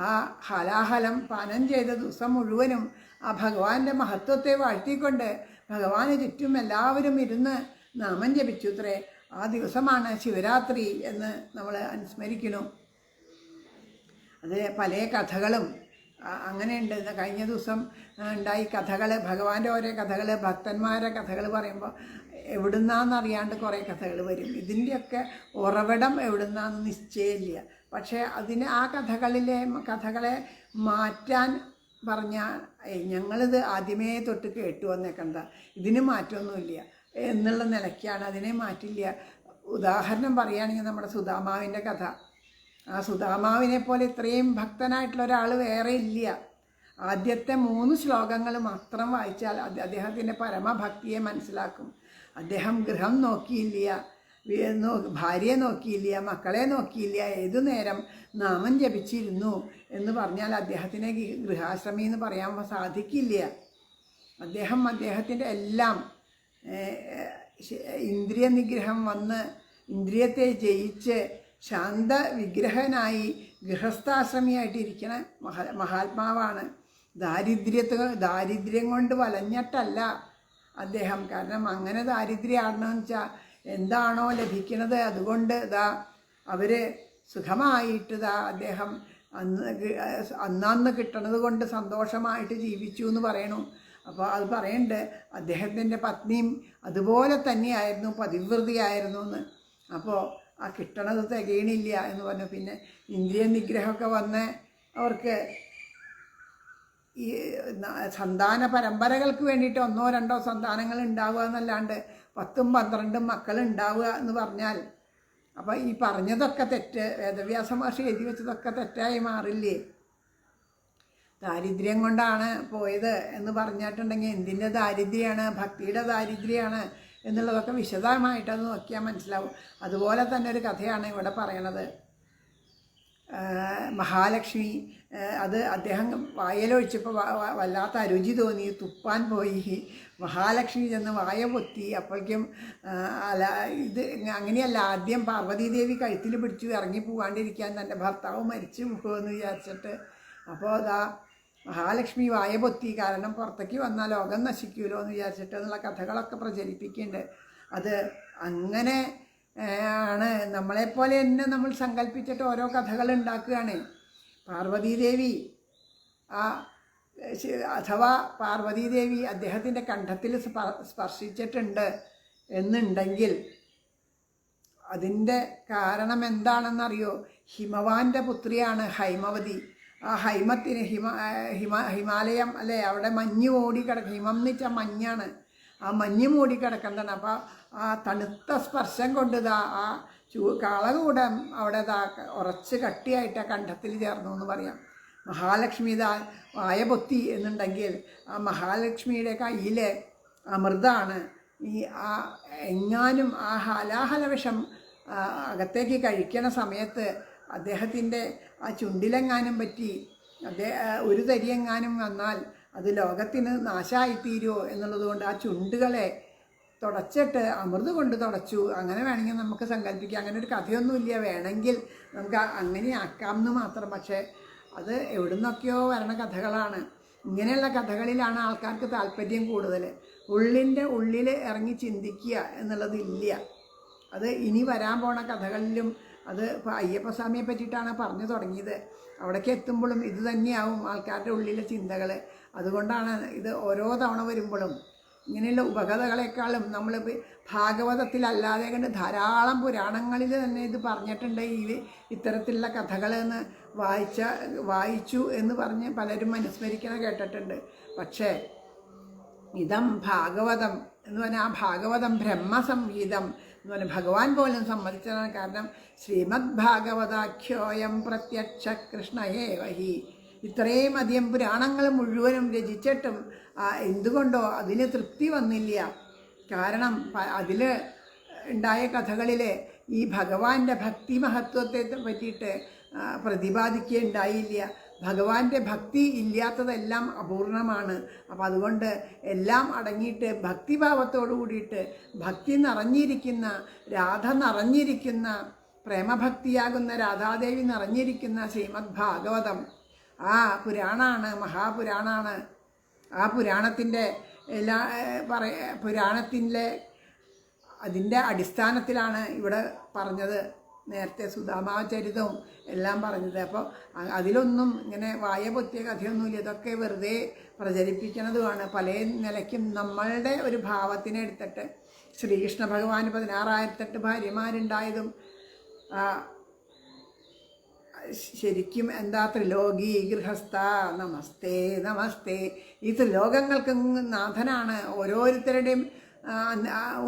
ആ ഹലാഹലം പാനം ചെയ്ത ദിവസം മുഴുവനും ആ ഭഗവാന്റെ മഹത്വത്തെ വാഴ്ത്തിക്കൊണ്ട് ഭഗവാന് ചുറ്റും എല്ലാവരും ഇരുന്ന് നാമം ജപിച്ചു അത്രേ. ആ ദിവസമാണ് ശിവരാത്രി എന്ന് നമ്മൾ അനുസ്മരിക്കുന്നു. അത് പല കഥകളും അങ്ങനെയുണ്ട്. കഴിഞ്ഞ ദിവസം ഉണ്ടായി കഥകൾ, ഭഗവാന്റെ ഓരോ കഥകൾ, ഭക്തന്മാരുടെ കഥകൾ പറയുമ്പോൾ എവിടുന്നാന്നറിയാണ്ട് കുറേ കഥകൾ വരും. ഇതിൻ്റെയൊക്കെ ഉറവിടം എവിടുന്നാന്ന് നിശ്ചയമില്ല. പക്ഷേ ആ കഥകളെ മാറ്റാൻ പറഞ്ഞാൽ ഞങ്ങളിത് ആദ്യമേ തൊട്ട് കേട്ടു വന്നേക്കണ്ട, ഇതിന് മാറ്റമൊന്നുമില്ല എന്നുള്ള നിലയ്ക്കാണ്, അതിനെ മാറ്റില്ല. ഉദാഹരണം പറയുകയാണെങ്കിൽ നമ്മുടെ സുധാമാവിൻ്റെ കഥ. ആ സുധാമാവിനെ പോലെ ഇത്രയും ഭക്തനായിട്ടുള്ള ഒരാൾ വേറെ ഇല്ല. ആദ്യത്തെ 3 ശ്ലോകങ്ങൾ മാത്രം വായിച്ചാൽ അദ്ദേഹത്തിൻ്റെ പരമഭക്തിയെ മനസ്സിലാക്കും. അദ്ദേഹം ഗൃഹം നോക്കിയില്ല, ഭാര്യയെ നോക്കിയില്ല, മക്കളെ നോക്കിയില്ല, ഏതു നേരം നാമം ജപിച്ചിരുന്നു എന്ന് പറഞ്ഞാൽ അദ്ദേഹത്തിനെ ഗൃഹാശ്രമി എന്ന് പറയാൻ സാധിക്കില്ല. അദ്ദേഹത്തിൻ്റെ എല്ലാം ഇന്ദ്രിയ നിഗ്രഹം വന്ന് ഇന്ദ്രിയത്തെ ജയിച്ച് ശാന്ത വിഗ്രഹനായി ഗൃഹസ്ഥാശ്രമിയായിട്ട് ഇരിക്കണ മഹാത്മാവാണ്. ദാരിദ്ര്യം കൊണ്ട് വലഞ്ഞിട്ടല്ല അദ്ദേഹം. കാരണം അങ്ങനെ ദാരിദ്ര്യമാണെന്ന് വെച്ചാൽ എന്താണോ ലഭിക്കുന്നത് അതുകൊണ്ട് അവർ സുഖമായിട്ട് അദ്ദേഹം അന്നന്ന് കിട്ടണത് കൊണ്ട് സന്തോഷമായിട്ട് ജീവിച്ചു എന്ന് പറയണു. അപ്പോൾ അത് പറയുന്നുണ്ട്, അദ്ദേഹത്തിൻ്റെ പത്നിയും അതുപോലെ തന്നെയായിരുന്നു, പതിവ്രതയായിരുന്നു എന്ന്. അപ്പോൾ ആ കിട്ടണത് തികയണില്ല എന്ന് പറഞ്ഞു. പിന്നെ ഇന്ദ്രിയ നിഗ്രഹമൊക്കെ വന്ന് അവർക്ക് ഈ സന്താന പരമ്പരകൾക്ക് വേണ്ടിയിട്ട് 1-2 സന്താനങ്ങൾ ഉണ്ടാവുക എന്നല്ലാണ്ട് 10-12 മക്കൾ ഉണ്ടാവുക എന്ന് പറഞ്ഞാൽ, അപ്പോൾ ഈ പറഞ്ഞതൊക്കെ തെറ്റ്, വേദവ്യാസ മഹർഷി എഴുതി വെച്ചതൊക്കെ തെറ്റായി മാറില്ലേ? ദാരിദ്ര്യം കൊണ്ടാണ് പോയത് എന്ന് പറഞ്ഞിട്ടുണ്ടെങ്കിൽ എന്തിൻ്റെ ദാരിദ്ര്യമാണ്? ഭക്തിയുടെ ദാരിദ്ര്യമാണ് എന്നുള്ളതൊക്കെ വിശദമായിട്ടത് നോക്കിയാൽ മനസ്സിലാവും. അതുപോലെ തന്നെ ഒരു കഥയാണ് ഇവിടെ പറയണത്. മഹാലക്ഷ്മി അത് അദ്ദേഹം വായലൊഴിച്ചപ്പോൾ വല്ലാത്ത അരുചി തോന്നി, തുപ്പാൻ പോയി. മഹാലക്ഷ്മി ചെന്ന് വായ പൊത്തി. അപ്പോഴേക്കും അല്ല, ഇത് അങ്ങനെയല്ല, ആദ്യം പാർവതീദേവി കഴുത്തിൽ പിടിച്ചു ഇറങ്ങി പോകാണ്ടിരിക്കാൻ തൻ്റെ ഭർത്താവ് മരിച്ചു പോകുമെന്ന് വിചാരിച്ചിട്ട്. അപ്പോൾ അതാ മഹാലക്ഷ്മി വായ പൊത്തി, കാരണം പുറത്തേക്ക് വന്നാൽ ലോകം നശിക്കുമല്ലോ എന്ന് വിചാരിച്ചിട്ട് എന്നുള്ള കഥകളൊക്കെ പ്രചരിപ്പിക്കുന്നുണ്ട്. അത് അങ്ങനെ ആണ്, നമ്മളെപ്പോലെ തന്നെ നമ്മൾ സങ്കല്പിച്ചിട്ട് ഓരോ കഥകൾ ഉണ്ടാക്കുകയാണ്. പാർവതീദേവി അഥവാ പാർവതീദേവി അദ്ദേഹത്തിൻ്റെ കണ്ഠത്തിൽ സ്പർശിച്ചിട്ടുണ്ട് എന്നുണ്ടെങ്കിൽ അതിൻ്റെ കാരണം എന്താണെന്നറിയോ? ഹിമവാന്റെ പുത്രിയാണ് ഹൈമവതി. ആ ഹൈമത്തിന് ഹിമാലയം അല്ലേ, അവിടെ മഞ്ഞ് മൂടിക്കിടക്കും. ഹിമം എന്ന് വെച്ചാൽ മഞ്ഞാണ്. ആ മഞ്ഞ് മൂടിക്കിടക്കേണ്ടതാണ്. അപ്പോൾ ആ തണുത്ത സ്പർശം കൊണ്ട് ആ കാളകൂടം അവിടെ ഉറച്ച് കട്ടിയായിട്ട് ആ കണ്ഠത്തിൽ ചേർന്നു എന്ന് പറയാം. മഹാലക്ഷ്മി വായ പൊത്തി എന്നുണ്ടെങ്കിൽ ആ മഹാലക്ഷ്മിയുടെ കയ്യിൽ അമൃതാണ്. എങ്ങാനും ആ ഹലാഹലവിഷം അകത്തേക്ക് കഴിക്കണ സമയത്ത് അദ്ദേഹത്തിൻ്റെ ആ ചുണ്ടിലെങ്ങാനും പറ്റി ഒരു തരിയെങ്ങാനും വന്നാൽ അത് ലോകത്തിന് നാശമായിത്തീരുമോ എന്നുള്ളതുകൊണ്ട് ആ ചുണ്ടുകളെ തുടച്ചിട്ട് അമൃത് കൊണ്ട് തുടച്ചു. അങ്ങനെ വേണമെങ്കിൽ നമുക്ക് സങ്കല്പിക്കാം. അങ്ങനെ ഒരു കഥയൊന്നുമില്ല, വേണമെങ്കിൽ നമുക്ക് അങ്ങനെ ആക്കാമെന്ന് മാത്രം. പക്ഷേ അത് എവിടുന്നൊക്കെയോ വരണ കഥകളാണ്. ഇങ്ങനെയുള്ള കഥകളിലാണ് ആൾക്കാർക്ക് താല്പര്യം കൂടുതൽ. ഉള്ളിൻ്റെ ഉള്ളിൽ ഇറങ്ങി ചിന്തിക്കുക എന്നുള്ളതില്ല. അത് ഇനി വരാൻ പോണ കഥകളിലും അത് ഇപ്പോൾ അയ്യപ്പസ്വാമിയെ പറ്റിയിട്ടാണ് പറഞ്ഞു തുടങ്ങിയത്. അവിടേക്ക് എത്തുമ്പോഴും ഇത് തന്നെയാവും ആൾക്കാരുടെ ഉള്ളിലെ ചിന്തകൾ. അതുകൊണ്ടാണ് ഇത് ഓരോ തവണ വരുമ്പോഴും ഇങ്ങനെയുള്ള ഉപകഥകളെക്കാളും നമ്മൾ ഭാഗവതത്തിലല്ലാതെ കണ്ട് ധാരാളം പുരാണങ്ങളിൽ തന്നെ ഇത് പറഞ്ഞിട്ടുണ്ട്. ഇത്തരത്തിലുള്ള കഥകളെന്ന് വായിച്ചു എന്ന് പറഞ്ഞ് പലരും അനുസ്മരിക്കണ കേട്ടിട്ടുണ്ട്. പക്ഷേ ഇതം ഭാഗവതം എന്ന് പറഞ്ഞാൽ ആ ഭാഗവതം ബ്രഹ്മസംഹിതം എന്ന് പറഞ്ഞാൽ ഭഗവാൻ പോലും സമ്മതിച്ചതാണ്. കാരണം ശ്രീമദ് ഭാഗവതാഖ്യോയം പ്രത്യക്ഷ കൃഷ്ണയേവഹി. ഇത്രയും അധികം പുരാണങ്ങൾ മുഴുവനും രചിച്ചിട്ടും എന്തുകൊണ്ടോ അതിന് തൃപ്തി വന്നില്ല. കാരണം അതിൽ ഉണ്ടായ കഥകളിൽ ഈ ഭഗവാന്റെ ഭക്തി മഹത്വത്തെ പറ്റിയിട്ട് പ്രതിപാദിക്കുകയുണ്ടായില്ല. ഭഗവാന്റെ ഭക്തി ഇല്ലാത്തതെല്ലാം അപൂർണമാണ്. അപ്പം അതുകൊണ്ട് എല്ലാം അടങ്ങിയിട്ട് ഭക്തിഭാവത്തോടു കൂടിയിട്ട് ഭക്തി നിറഞ്ഞിരിക്കുന്ന, രാധ നിറഞ്ഞിരിക്കുന്ന, പ്രേമഭക്തിയാകുന്ന രാധാദേവി നിറഞ്ഞിരിക്കുന്ന ശ്രീമദ് ഭാഗവതം ആ പുരാണാണ്, മഹാപുരാണാണ്. ആ പുരാണത്തിൻ്റെ പുരാണത്തിൻ്റെ അതിൻ്റെ അടിസ്ഥാനത്തിലാണ് ഇവിടെ പറഞ്ഞത്. നേരത്തെ സുധാമാചരിതവും എല്ലാം പറഞ്ഞത്. അപ്പോൾ അതിലൊന്നും ഇങ്ങനെ വായ പൊത്തിയ കഥയൊന്നുമില്ല. ഇതൊക്കെ വെറുതെ പ്രചരിപ്പിക്കുന്നതുമാണ്. പല നിലയ്ക്കും നമ്മളുടെ ഒരു ഭാവത്തിനെ എടുത്തിട്ട് ശ്രീകൃഷ്ണ ഭഗവാന് 16,008 ഭാര്യമാരുണ്ടായതും ശരിക്കും എന്താ ത്രിലോകി ഗൃഹസ്ഥ നമസ്തേ നമസ്തേ. ഈ ത്രിലോകങ്ങൾക്ക് നാഥനാണ്. ഓരോരുത്തരുടെയും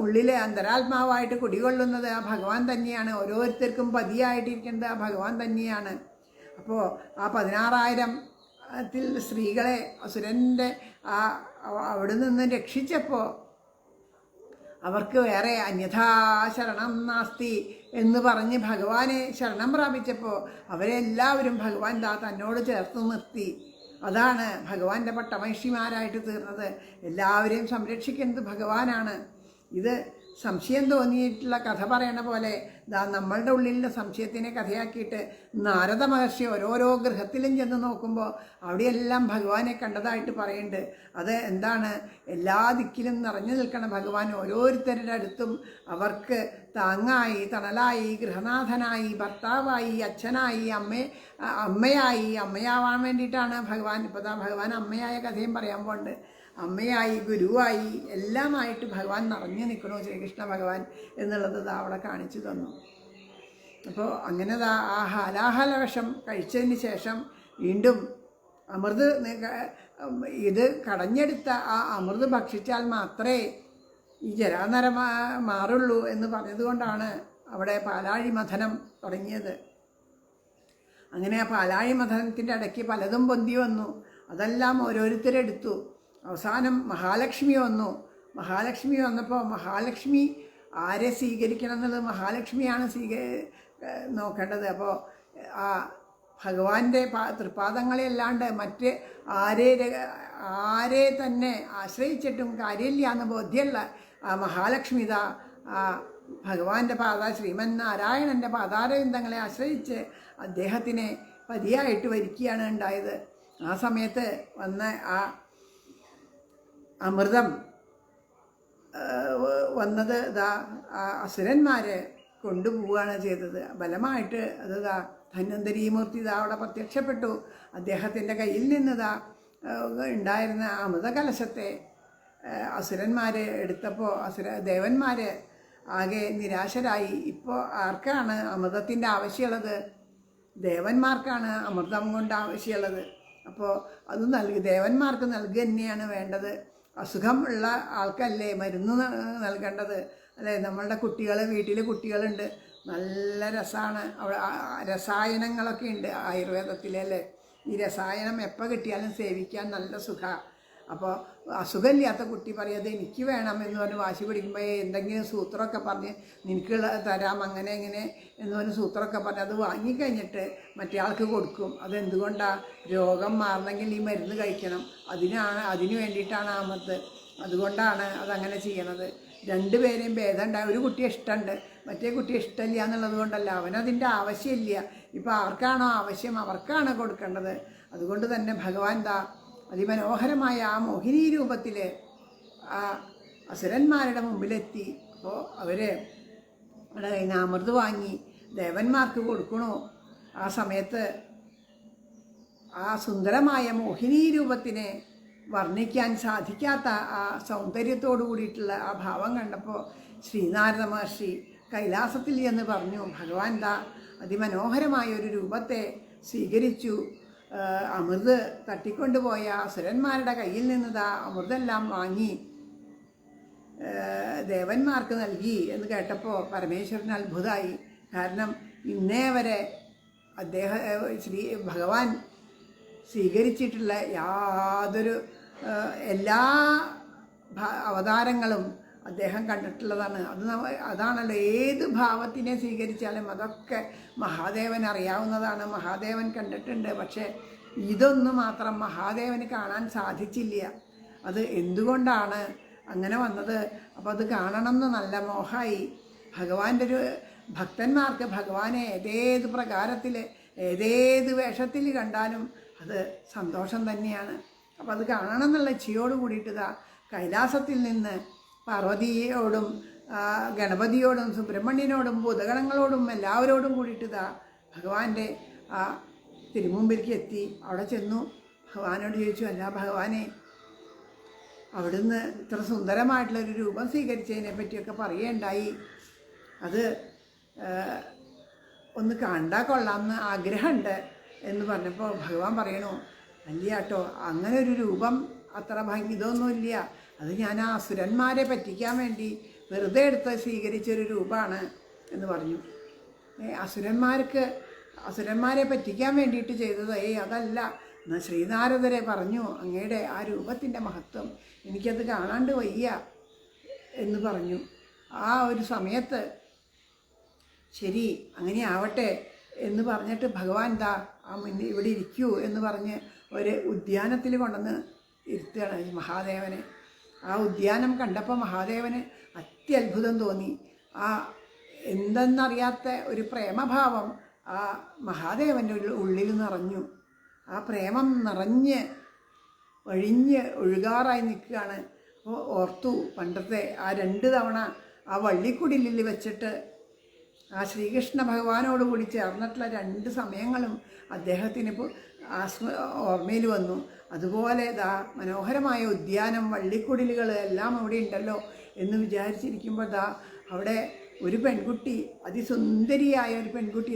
ഉള്ളിലെ അന്തരാത്മാവായിട്ട് കുടികൊള്ളുന്നത് ആ ഭഗവാൻ തന്നെയാണ്. ഓരോരുത്തർക്കും പതിയായിട്ടിരിക്കുന്നത് ആ ഭഗവാൻ തന്നെയാണ്. അപ്പോൾ ആ 16,000-ത്തിൽ സ്ത്രീകളെ അസുരൻ്റെ അവിടെ നിന്ന് രക്ഷിച്ചപ്പോൾ അവർക്ക് വേറെ അന്യഥാ ശരണം നാസ്തി എന്ന് പറഞ്ഞ് ഭഗവാനെ ശരണം പ്രാപിച്ചപ്പോൾ അവരെല്ലാവരും ഭഗവാൻ തന്നോട് ചേർത്ത് നിർത്തി. അതാണ് ഭഗവാന്റെ പട്ടമഹിഷിമാരായിട്ട് തീർന്നത്. എല്ലാവരെയും സംരക്ഷിക്കുന്നത് ഭഗവാനാണ്. ഇത് സംശയം തോന്നിയിട്ടുള്ള കഥ പറയണ പോലെ നമ്മളുടെ ഉള്ളിലുള്ള സംശയത്തിനെ കഥയാക്കിയിട്ട് നാരദ മഹർഷി ഓരോരോ ഗൃഹത്തിലും ചെന്ന് നോക്കുമ്പോൾ അവിടെയെല്ലാം ഭഗവാനെ കണ്ടതായിട്ട് പറയുന്നുണ്ട്. അത് എന്താണ്? എല്ലാ ദിക്കിലും നിറഞ്ഞു നിൽക്കണ ഭഗവാൻ ഓരോരുത്തരുടെ അടുത്തും അവർക്ക് താങ്ങായി, തണലായി, ഗൃഹനാഥനായി, ഭർത്താവായി, അച്ഛനായി, അമ്മയാവാൻ വേണ്ടിയിട്ടാണ് ഭഗവാൻ. ഇപ്പോൾ ഭഗവാൻ അമ്മയായ കഥയും പറയാൻ പോകുന്നുണ്ട്. അമ്മയായി, ഗുരുവായി, എല്ലാമായിട്ട് ഭഗവാൻ നിറഞ്ഞു നിൽക്കണോ ശ്രീകൃഷ്ണ ഭഗവാൻ എന്നുള്ളത് അവിടെ കാണിച്ചു തന്നു. അപ്പോൾ അങ്ങനെ ആ ഹലാഹലവിഷം കഴിച്ചതിന് ശേഷം വീണ്ടും അമൃത് ഇത് കടഞ്ഞെടുത്ത ആ അമൃത് ഭക്ഷിച്ചാൽ മാത്രമേ ഈ ജരാനര മാറുള്ളൂ എന്ന് പറഞ്ഞതുകൊണ്ടാണ് അവിടെ പാലാഴി മഥനം തുടങ്ങിയത്. അങ്ങനെ ആ പാലാഴി മഥനത്തിൻ്റെ ഇടയ്ക്ക് പലതും പൊന്തി വന്നു. അതെല്ലാം ഓരോരുത്തരെടുത്തു. അവസാനം മഹാലക്ഷ്മി വന്നു. മഹാലക്ഷ്മി വന്നപ്പോൾ മഹാലക്ഷ്മി ആരെ സ്വീകരിക്കണം എന്നുള്ളത് മഹാലക്ഷ്മിയാണ് നോക്കേണ്ടത്. അപ്പോൾ ആ ഭഗവാന്റെ തൃപ്പാദങ്ങളെയല്ലാണ്ട് മറ്റ് ആരെ തന്നെ ആശ്രയിച്ചിട്ടും കാര്യമില്ല എന്ന് ബോധ്യമുള്ള ആ മഹാലക്ഷ്മിത ആ ഭഗവാന്റെ ശ്രീമൻ നാരായണൻ്റെ പാതാരവിന്ദങ്ങളെ ആശ്രയിച്ച് അദ്ദേഹത്തിനെ പതിയായിട്ട് വരിക്കുകയാണ് ഉണ്ടായത്. ആ സമയത്ത് വന്ന ആ അമൃതം വന്നത് അസുരന്മാരെ കൊണ്ടുപോവുകയാണ് ചെയ്തത്. ബലമായിട്ട് അത് ധന്വന്തരീമൂർത്തി അവിടെ പ്രത്യക്ഷപ്പെട്ടു. അദ്ദേഹത്തിൻ്റെ കയ്യിൽ നിന്ന് ഉണ്ടായിരുന്ന അമൃതകലശത്തെ അസുരന്മാർ എടുത്തപ്പോൾ ദേവന്മാർ ആകെ നിരാശരായി. ഇപ്പോൾ ആർക്കാണ് അമൃതത്തിൻ്റെ ആവശ്യമുള്ളത്? ദേവന്മാർക്കാണ് അമൃതം കൊണ്ട് ആവശ്യമുള്ളത്. അപ്പോൾ അത് ദേവന്മാർക്ക് നൽകുക തന്നെയാണ് വേണ്ടത്. അസുഖം ഉള്ള ആൾക്കല്ലേ മരുന്ന് നൽകേണ്ടത്, അല്ലേ? നമ്മളുടെ വീട്ടിൽ കുട്ടികളുണ്ട്, നല്ല രസമാണ്. രസായനങ്ങളൊക്കെ ഉണ്ട് ആയുർവേദത്തിലല്ലേ. ഈ രസായനം എപ്പോൾ കിട്ടിയാലും സേവിക്കാൻ നല്ല സുഖമാണ്. അപ്പോൾ അസുഖമില്ലാത്ത കുട്ടി പറയത് എനിക്ക് വേണം എന്ന് പറഞ്ഞ് വാശി പിടിക്കുമ്പോൾ എന്തെങ്കിലും സൂത്രമൊക്കെ പറഞ്ഞ് നിനക്ക് തരാം അങ്ങനെ ഇങ്ങനെ എന്ന് പറഞ്ഞ് സൂത്രമൊക്കെ പറഞ്ഞ് അത് വാങ്ങിക്കഴിഞ്ഞിട്ട് മറ്റേ ആൾക്ക് കൊടുക്കും. അതെന്തുകൊണ്ടാണ്? രോഗം മാറണമെങ്കിൽ ഈ മരുന്ന് കഴിക്കണം, അതിന് വേണ്ടിയിട്ടാണ് ആമത്ത്. അതുകൊണ്ടാണ് അതങ്ങനെ ചെയ്യണത്. രണ്ടുപേരെയും ഭേദം ഉണ്ടായി. ഒരു കുട്ടിയെ ഇഷ്ടമുണ്ട്, മറ്റേ കുട്ടിയെ ഇഷ്ടമില്ല എന്നുള്ളത് കൊണ്ടല്ല, അവനതിൻ്റെ ആവശ്യമില്ല. ഇപ്പോൾ ആർക്കാണോ ആവശ്യം അവർക്കാണ് കൊടുക്കേണ്ടത്. അതുകൊണ്ട് തന്നെ ഭഗവാൻ അതിമനോഹരമായ ആ മോഹിനി രൂപത്തിൽ ആ അസുരന്മാരുടെ മുമ്പിലെത്തി. അപ്പോൾ അവർ അവിടെ കയ്യിൽ നിന്ന് അമൃത് വാങ്ങി ദേവന്മാർക്ക് കൊടുക്കണോ. ആ സമയത്ത് ആ സുന്ദരമായ മോഹിനി രൂപത്തിനെ വർണ്ണിക്കാൻ സാധിക്കാത്ത ആ സൗന്ദര്യത്തോടു കൂടിയിട്ടുള്ള ആ ഭാവം കണ്ടപ്പോൾ ശ്രീനാരദ മഹർഷി കൈലാസത്തിൽ എന്ന് പറഞ്ഞു, ഭഗവാൻ അതിമനോഹരമായ ഒരു രൂപത്തെ സ്വീകരിച്ചു. അമൃത് തട്ടിക്കൊണ്ടുപോയ അസുരന്മാരുടെ കയ്യിൽ നിന്ന് അമൃതെല്ലാം വാങ്ങി ദേവന്മാർക്ക് നൽകി എന്ന് കേട്ടപ്പോൾ പരമേശ്വരൻ അത്ഭുതമായി. കാരണം ഇന്നേ വരെ ഭഗവാൻ സ്വീകരിച്ചിട്ടുള്ള യാതൊരു എല്ലാ അവതാരങ്ങളും അദ്ദേഹം കണ്ടിട്ടുള്ളതാണ്. അതാണല്ലോ ഏത് ഭാവത്തിനെ സ്വീകരിച്ചാലും അതൊക്കെ മഹാദേവൻ അറിയാവുന്നതാണ്, മഹാദേവൻ കണ്ടിട്ടുണ്ട്. പക്ഷേ ഇതൊന്നും മാത്രം മഹാദേവന് കാണാൻ സാധിച്ചില്ല. അത് എന്തുകൊണ്ടാണ് അങ്ങനെ വന്നത്? അപ്പോൾ അത് കാണണമെന്ന് നല്ല മോഹമായി. ഭഗവാന്റെ ഒരു ഭക്തന്മാർക്ക് ഭഗവാനെ ഏതേത് പ്രകാരത്തിൽ ഏതേത് വേഷത്തിൽ കണ്ടാലും അത് സന്തോഷം തന്നെയാണ്. അപ്പോൾ അത് കാണണം എന്നുള്ള ഇച്ഛയോട് കൂടിയിട്ട് കൈലാസത്തിൽ നിന്ന് പാർവതിയോടും ഗണപതിയോടും സുബ്രഹ്മണ്യനോടും ഭൂതഗണങ്ങളോടും എല്ലാവരോടും കൂടിയിട്ട് ഭഗവാന്റെ ആ തിരുമുമ്പിലേക്ക് എത്തി. അവിടെ ചെന്നു ഭഗവാനോട് ചോദിച്ചു, അല്ല ഭഗവാനെ, അവിടുന്ന് ഇത്ര സുന്ദരമായിട്ടുള്ളൊരു രൂപം സ്വീകരിച്ചതിനെ പറ്റിയൊക്കെ പറയുകയുണ്ടായി. അത് ഒന്ന് കണ്ടാൽ കൊള്ളാമെന്ന് ആഗ്രഹമുണ്ട് എന്ന് പറഞ്ഞപ്പോൾ ഭഗവാൻ പറയണു, അല്ല കേട്ടോ, അങ്ങനെ ഒരു രൂപം അത്ര ഭംഗി ഇതൊന്നുമില്ല. അത് ഞാൻ ആ അസുരന്മാരെ പറ്റിക്കാൻ വേണ്ടി വെറുതെ എടുത്ത് സ്വീകരിച്ചൊരു രൂപമാണ് എന്ന് പറഞ്ഞു. അസുരന്മാരെ പറ്റിക്കാൻ വേണ്ടിയിട്ട് ചെയ്തത് അതല്ല. എന്നാൽ ശ്രീനാരദരെ പറഞ്ഞു, അങ്ങയുടെ ആ രൂപത്തിൻ്റെ മഹത്വം എനിക്കത് കാണാണ്ട് വയ്യ എന്ന് പറഞ്ഞു. ആ ഒരു സമയത്ത് ശരി അങ്ങനെ ആവട്ടെ എന്ന് പറഞ്ഞിട്ട് ഭഗവാൻ ഇവിടെ ഇരിക്കൂ എന്ന് പറഞ്ഞ് ഒരു ഉദ്യാനത്തിൽ കൊണ്ടുവന്ന് ഇരുത്തുകയാണ് മഹാദേവനെ. ആ ഉദ്യാനം കണ്ടപ്പോൾ മഹാദേവന് അത്യത്ഭുതം തോന്നി. ആ എന്തെന്നറിയാത്ത ഒരു പ്രേമഭാവം ആ മഹാദേവൻ്റെ ഉള്ളിൽ നിറഞ്ഞു. ആ പ്രേമം നിറഞ്ഞ് ഒഴുകാറായി നിൽക്കുകയാണ്. അപ്പോൾ ഓർത്തു പണ്ടത്തെ ആ 2 തവണ ആ വള്ളിക്കുടിലിൽ വെച്ചിട്ട് ആ ശ്രീകൃഷ്ണ ഭഗവാനോടുകൂടി ചേർന്നിട്ടുള്ള 2 സമയങ്ങളും അദ്ദേഹത്തിന് ഓർമ്മയിൽ വന്നു. അതുപോലെ മനോഹരമായ ഉദ്യാനം, വള്ളിക്കുടിലുകൾ എല്ലാം അവിടെ ഉണ്ടല്ലോ എന്ന് വിചാരിച്ചിരിക്കുമ്പോൾ അവിടെ ഒരു പെൺകുട്ടി, അതിസുന്ദരിയായ ഒരു പെൺകുട്ടി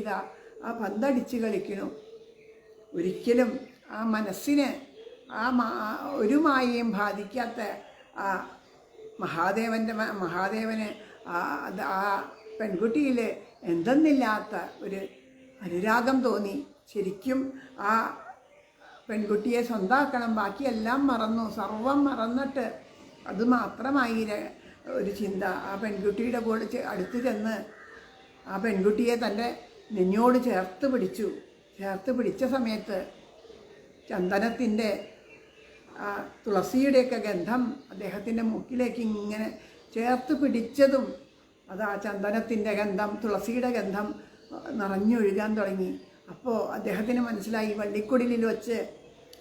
ആ പന്തടിച്ച് കളിക്കുന്നു. ഒരിക്കലും ആ മനസ്സിന് ഒരു മായയും ബാധിക്കാത്ത ആ മഹാദേവന് ആ പെൺകുട്ടിയിൽ എന്തെന്നില്ലാത്ത ഒരു അനുരാഗം തോന്നി. ശരിക്കും ആ പെൺകുട്ടിയെ സ്വന്തമാക്കണം, ബാക്കിയെല്ലാം മറന്നു, സർവം മറന്നിട്ട് അത് മാത്രമായി ഒരു ചിന്ത. ആ പെൺകുട്ടിയുടെ കൂടെ അടുത്ത് ചെന്ന് ആ പെൺകുട്ടിയെ തൻ്റെ നെഞ്ഞോട് ചേർത്ത് പിടിച്ചു. ചേർത്ത് പിടിച്ച സമയത്ത് ചന്ദനത്തിൻ്റെ തുളസിയുടെയൊക്കെ ഗന്ധം അദ്ദേഹത്തിൻ്റെ മൂക്കിലേക്ക് ഇങ്ങനെ ചേർത്ത് പിടിച്ചതും അത് ആ ചന്ദനത്തിൻ്റെ ഗന്ധം, തുളസിയുടെ ഗന്ധം നിറഞ്ഞൊഴുകാൻ തുടങ്ങി. അപ്പോൾ അദ്ദേഹത്തിന് മനസ്സിലായി വള്ളിക്കുടിലിൽ വച്ച്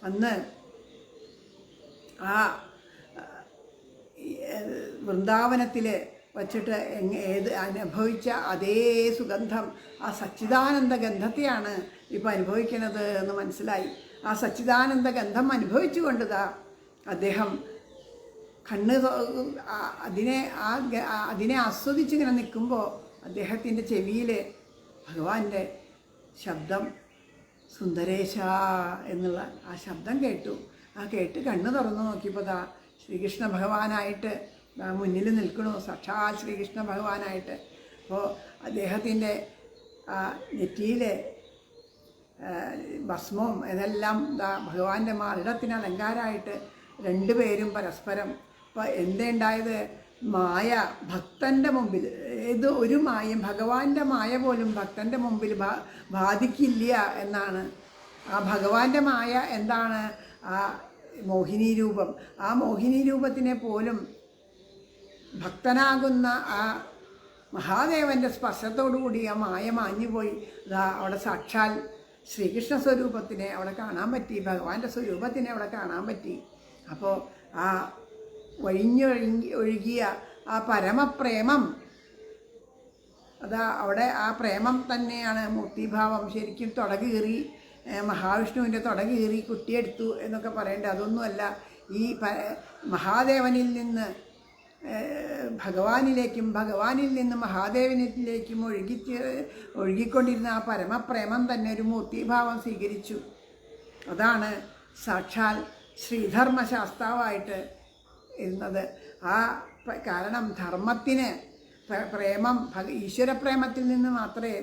അന്ന് ആ വൃന്ദാവനത്തിൽ വച്ചിട്ട് അനുഭവിച്ച അതേ സുഗന്ധം, ആ സച്ചിദാനന്ദ ഗന്ധത്തെയാണ് ഇപ്പോൾ അനുഭവിക്കുന്നത് എന്ന് മനസ്സിലായി. ആ സച്ചിദാനന്ദ ഗന്ധം അനുഭവിച്ചുകൊണ്ടതാ അദ്ദേഹം കണ്ണ് അതിനെ ആസ്വദിച്ചിങ്ങനെ നിൽക്കുമ്പോൾ അദ്ദേഹത്തിൻ്റെ ചെവിയിൽ ഭഗവാന്റെ ശബ്ദം, സുന്ദരേശ എന്നുള്ള ആ ശബ്ദം കേട്ടു. ആ കേട്ട് കണ്ണ് തുറന്നു നോക്കിയപ്പോൾ ദാ ശ്രീകൃഷ്ണ ഭഗവാനായിട്ട് മുന്നിൽ നിൽക്കണു, സാക്ഷാൽ ശ്രീകൃഷ്ണ ഭഗവാനായിട്ട്. അപ്പോൾ അദ്ദേഹത്തിൻ്റെ നെറ്റിയിലെ ഭസ്മവും ഇതെല്ലാം ഭഗവാന്റെ മാറിടത്തിന് അലങ്കാരമായിട്ട് രണ്ടുപേരും പരസ്പരം. അപ്പോൾ എന്തുണ്ടായത്? മായ ഭക്തൻ്റെ മുമ്പിൽ, ഏത് ഒരു മായയും ഭഗവാന്റെ മായ പോലും ഭക്തൻ്റെ മുമ്പിൽ ബാധിക്കില്ല എന്നാണ്. ആ ഭഗവാന്റെ മായ എന്താണ്? ആ മോഹിനി രൂപം. ആ മോഹിനി രൂപത്തിനെ പോലും ഭക്തനാകുന്ന ആ മഹാദേവൻ്റെ സ്പർശത്തോടുകൂടി ആ മായ മാഞ്ഞുപോയി. അവിടെ സാക്ഷാൽ ശ്രീകൃഷ്ണ സ്വരൂപത്തിനെ അവിടെ കാണാൻ പറ്റി, ഭഗവാന്റെ സ്വരൂപത്തിനെ അവിടെ കാണാൻ പറ്റി. അപ്പോൾ ആ ഒഴുകിയ ആ പരമപ്രേമം, അവിടെ ആ പ്രേമം തന്നെയാണ് മൂർത്തിഭാവം. ശരിക്കും തുടകീറി മഹാവിഷ്ണുവിൻ്റെ തുടകീറി കുട്ടിയെടുത്തു എന്നൊക്കെ പറയേണ്ടത് അതൊന്നുമല്ല. ഈ മഹാദേവനിൽ നിന്ന് ഭഗവാനിലേക്കും ഭഗവാനിൽ നിന്ന് മഹാദേവനിലേക്കും ഒഴുകിക്കൊണ്ടിരുന്ന ആ പരമപ്രേമം തന്നെ ഒരു മൂർത്തിഭാവം സ്വീകരിച്ചു. അതാണ് സാക്ഷാൽ ശ്രീധർമ്മശാസ്താവായിട്ട് ഇരുന്നത്. ആ കാരണം ധർമ്മത്തിന് പ്രേമം, ഈശ്വരപ്രേമത്തിൽ നിന്ന് മാത്രമേ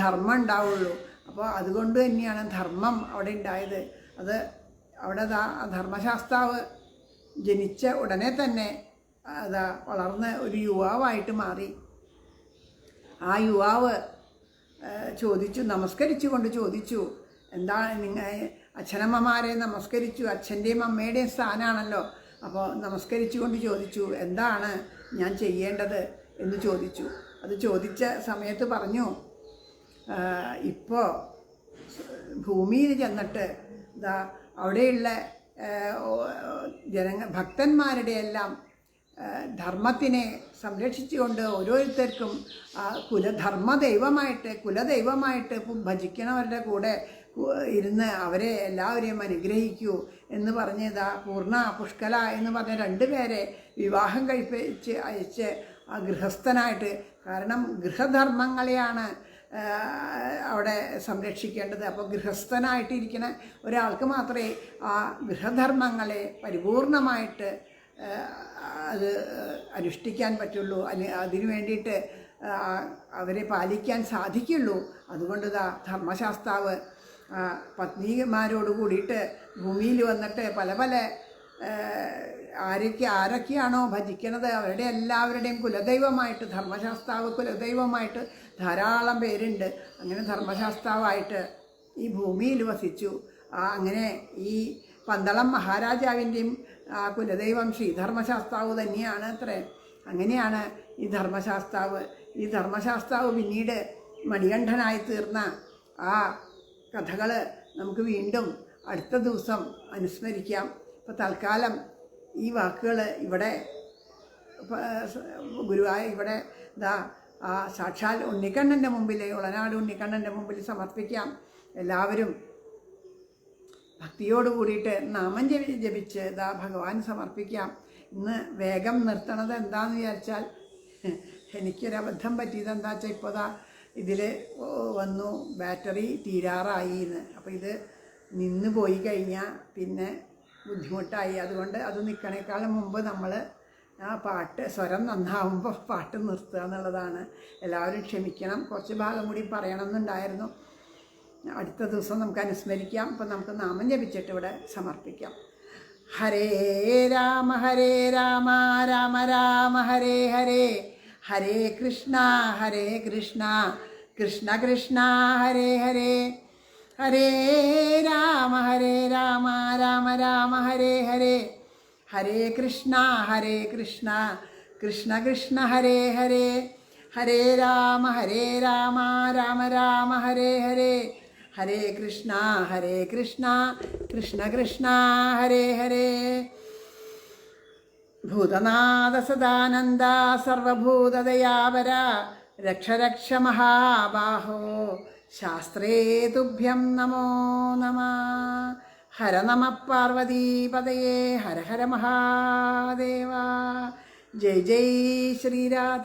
ധർമ്മം ഉണ്ടാവുള്ളൂ. അപ്പോൾ അതുകൊണ്ട് തന്നെയാണ് ധർമ്മം അവിടെ ഉണ്ടായത്. അത് അവിടെ ധർമ്മശാസ്താവ് ജനിച്ച ഉടനെ തന്നെ വളർന്ന് ഒരു യുവാവായിട്ട് മാറി. ആ യുവാവ് നമസ്കരിച്ചുകൊണ്ട് ചോദിച്ചു, എന്താണ് നിങ്ങൾ അച്ഛനമ്മമാരെ നമസ്കരിച്ചു, അച്ഛൻ്റെയും അമ്മയുടെയും സ്ഥാനമാണല്ലോ. അപ്പോൾ നമസ്കരിച്ചുകൊണ്ട് ചോദിച്ചു, എന്താണ് ഞാൻ ചെയ്യേണ്ടത് എന്ന് ചോദിച്ചു. അത് ചോദിച്ച സമയത്ത് പറഞ്ഞു, ഇപ്പോൾ ഭൂമിയിൽ ചെന്നിട്ട് അവിടെയുള്ള ഭക്തന്മാരുടെ എല്ലാം ധർമ്മത്തിനെ സംരക്ഷിച്ചുകൊണ്ട് ഓരോരുത്തർക്കും കുലദൈവമായിട്ട് ഭജിക്കണവരുടെ കൂടെ ഇരുന്ന് അവരെ എല്ലാവരെയും അനുഗ്രഹിക്കൂ എന്ന് പറഞ്ഞ് പൂർണ്ണ പുഷ്കല എന്ന് പറഞ്ഞ രണ്ടുപേരെ വിവാഹം കഴിപ്പിച്ച് അയച്ച് ആ ഗൃഹസ്ഥനായിട്ട്, കാരണം ഗൃഹധർമ്മങ്ങളെയാണ് അവിടെ സംരക്ഷിക്കേണ്ടത്. അപ്പോൾ ഗൃഹസ്ഥനായിട്ടിരിക്കുന്ന ഒരാൾക്ക് മാത്രമേ ആ ഗൃഹധർമ്മങ്ങളെ പരിപൂർണമായിട്ട് അത് അനുഷ്ഠിക്കാൻ പറ്റുള്ളൂ, അതിനു വേണ്ടിയിട്ട് അവരെ പാലിക്കാൻ സാധിക്കുള്ളൂ. അതുകൊണ്ട് ധർമ്മശാസ്താവ് പത്നിമാരോട് കൂടിയിട്ട് ഭൂമിയിൽ വന്നിട്ട് പല പല ആരൊക്കെയാണോ ഭജിക്കുന്നത് അവരുടെ എല്ലാവരുടെയും കുലദൈവമായിട്ട്, ധർമ്മശാസ്താവ് കുലദൈവമായിട്ട് ധാരാളം പേരുണ്ട്. അങ്ങനെ ധർമ്മശാസ്താവായിട്ട് ഈ ഭൂമിയിൽ വസിച്ചു. അങ്ങനെ ഈ പന്തളം മഹാരാജാവിൻ്റെയും കുലദൈവം ശ്രീധർമ്മശാസ്താവ് തന്നെയാണ് അത്രേ. അങ്ങനെയാണ് ഈ ധർമ്മശാസ്താവ് പിന്നീട് മണികണ്ഠനായി തീർന്ന ആ കഥകൾ നമുക്ക് വീണ്ടും അടുത്ത ദിവസം അനുസ്മരിക്കാം. ഇപ്പോൾ തൽക്കാലം ഈ വാക്കുകൾ ഇവിടെ ഇവിടെ ആ സാക്ഷാൽ ഉണ്ണിക്കണ്ണൻ്റെ മുമ്പിൽ, ഉളനാട് ഉണ്ണിക്കണ്ണൻ്റെ മുമ്പിൽ സമർപ്പിക്കാം. എല്ലാവരും ഭക്തിയോട് കൂടിയിട്ട് നാമം ജപിച്ച് ഭഗവാൻ സമർപ്പിക്കാം. ഇന്ന് വേഗം നിർത്തണത് എന്താണെന്ന് വിചാരിച്ചാൽ എനിക്കൊരബദ്ധം പറ്റിയത് എന്താ വെച്ചാൽ ഇപ്പോൾ ഇതിൽ വന്നു ബാറ്ററി തീരാറായി എന്ന്. അപ്പോൾ ഇത് നിന്ന് പോയി കഴിഞ്ഞാൽ പിന്നെ ബുദ്ധിമുട്ടായി. അതുകൊണ്ട് അത് നിൽക്കണേക്കാളും മുമ്പ് നമ്മൾ ആ സ്വരം നന്നാവുമ്പോൾ പാട്ട് നിർത്തുക എന്നുള്ളതാണ്. എല്ലാവരും ക്ഷമിക്കണം. കുറച്ച് ഭാഗം കൂടി പറയണമെന്നുണ്ടായിരുന്നു. അടുത്ത ദിവസം നമുക്ക് അനുസ്മരിക്കാം. അപ്പം നമുക്ക് നാമം ജപിച്ചിട്ട് ഇവിടെ സമർപ്പിക്കാം. ഹരേ രാമ രാമ രാമ ഹരേ ഹരേ, ഹരേ കൃഷ്ണ കൃഷ്ണ കൃഷ്ണ ഹരേ ഹരേ, ഹരേ രാമ രാമ രാമ ഹരേ ഹരേ, ഹരേ കൃഷ്ണ കൃഷ്ണ കൃഷ്ണ ഹരേ ഹരേ, ഹരേ രാമ രാമ രാമ ഹരേ ഹരേ, ഹരേ കൃഷ്ണ കൃഷ്ണ കൃഷ്ണ ഹരേ ഹരേ. ഭൂതനാഥ സദാനന്ദ സർവഭൂതദയാപര, രക്ഷ മഹാബാഹോ, ശാസ്ത്രേ തുഭ്യം നമോ നമഃ. ഹര നമ പാർവതീപതയേ, ഹര ഹര മഹാദേവ. ജയ് ജയ് ശ്രീരാധേശ്യാം.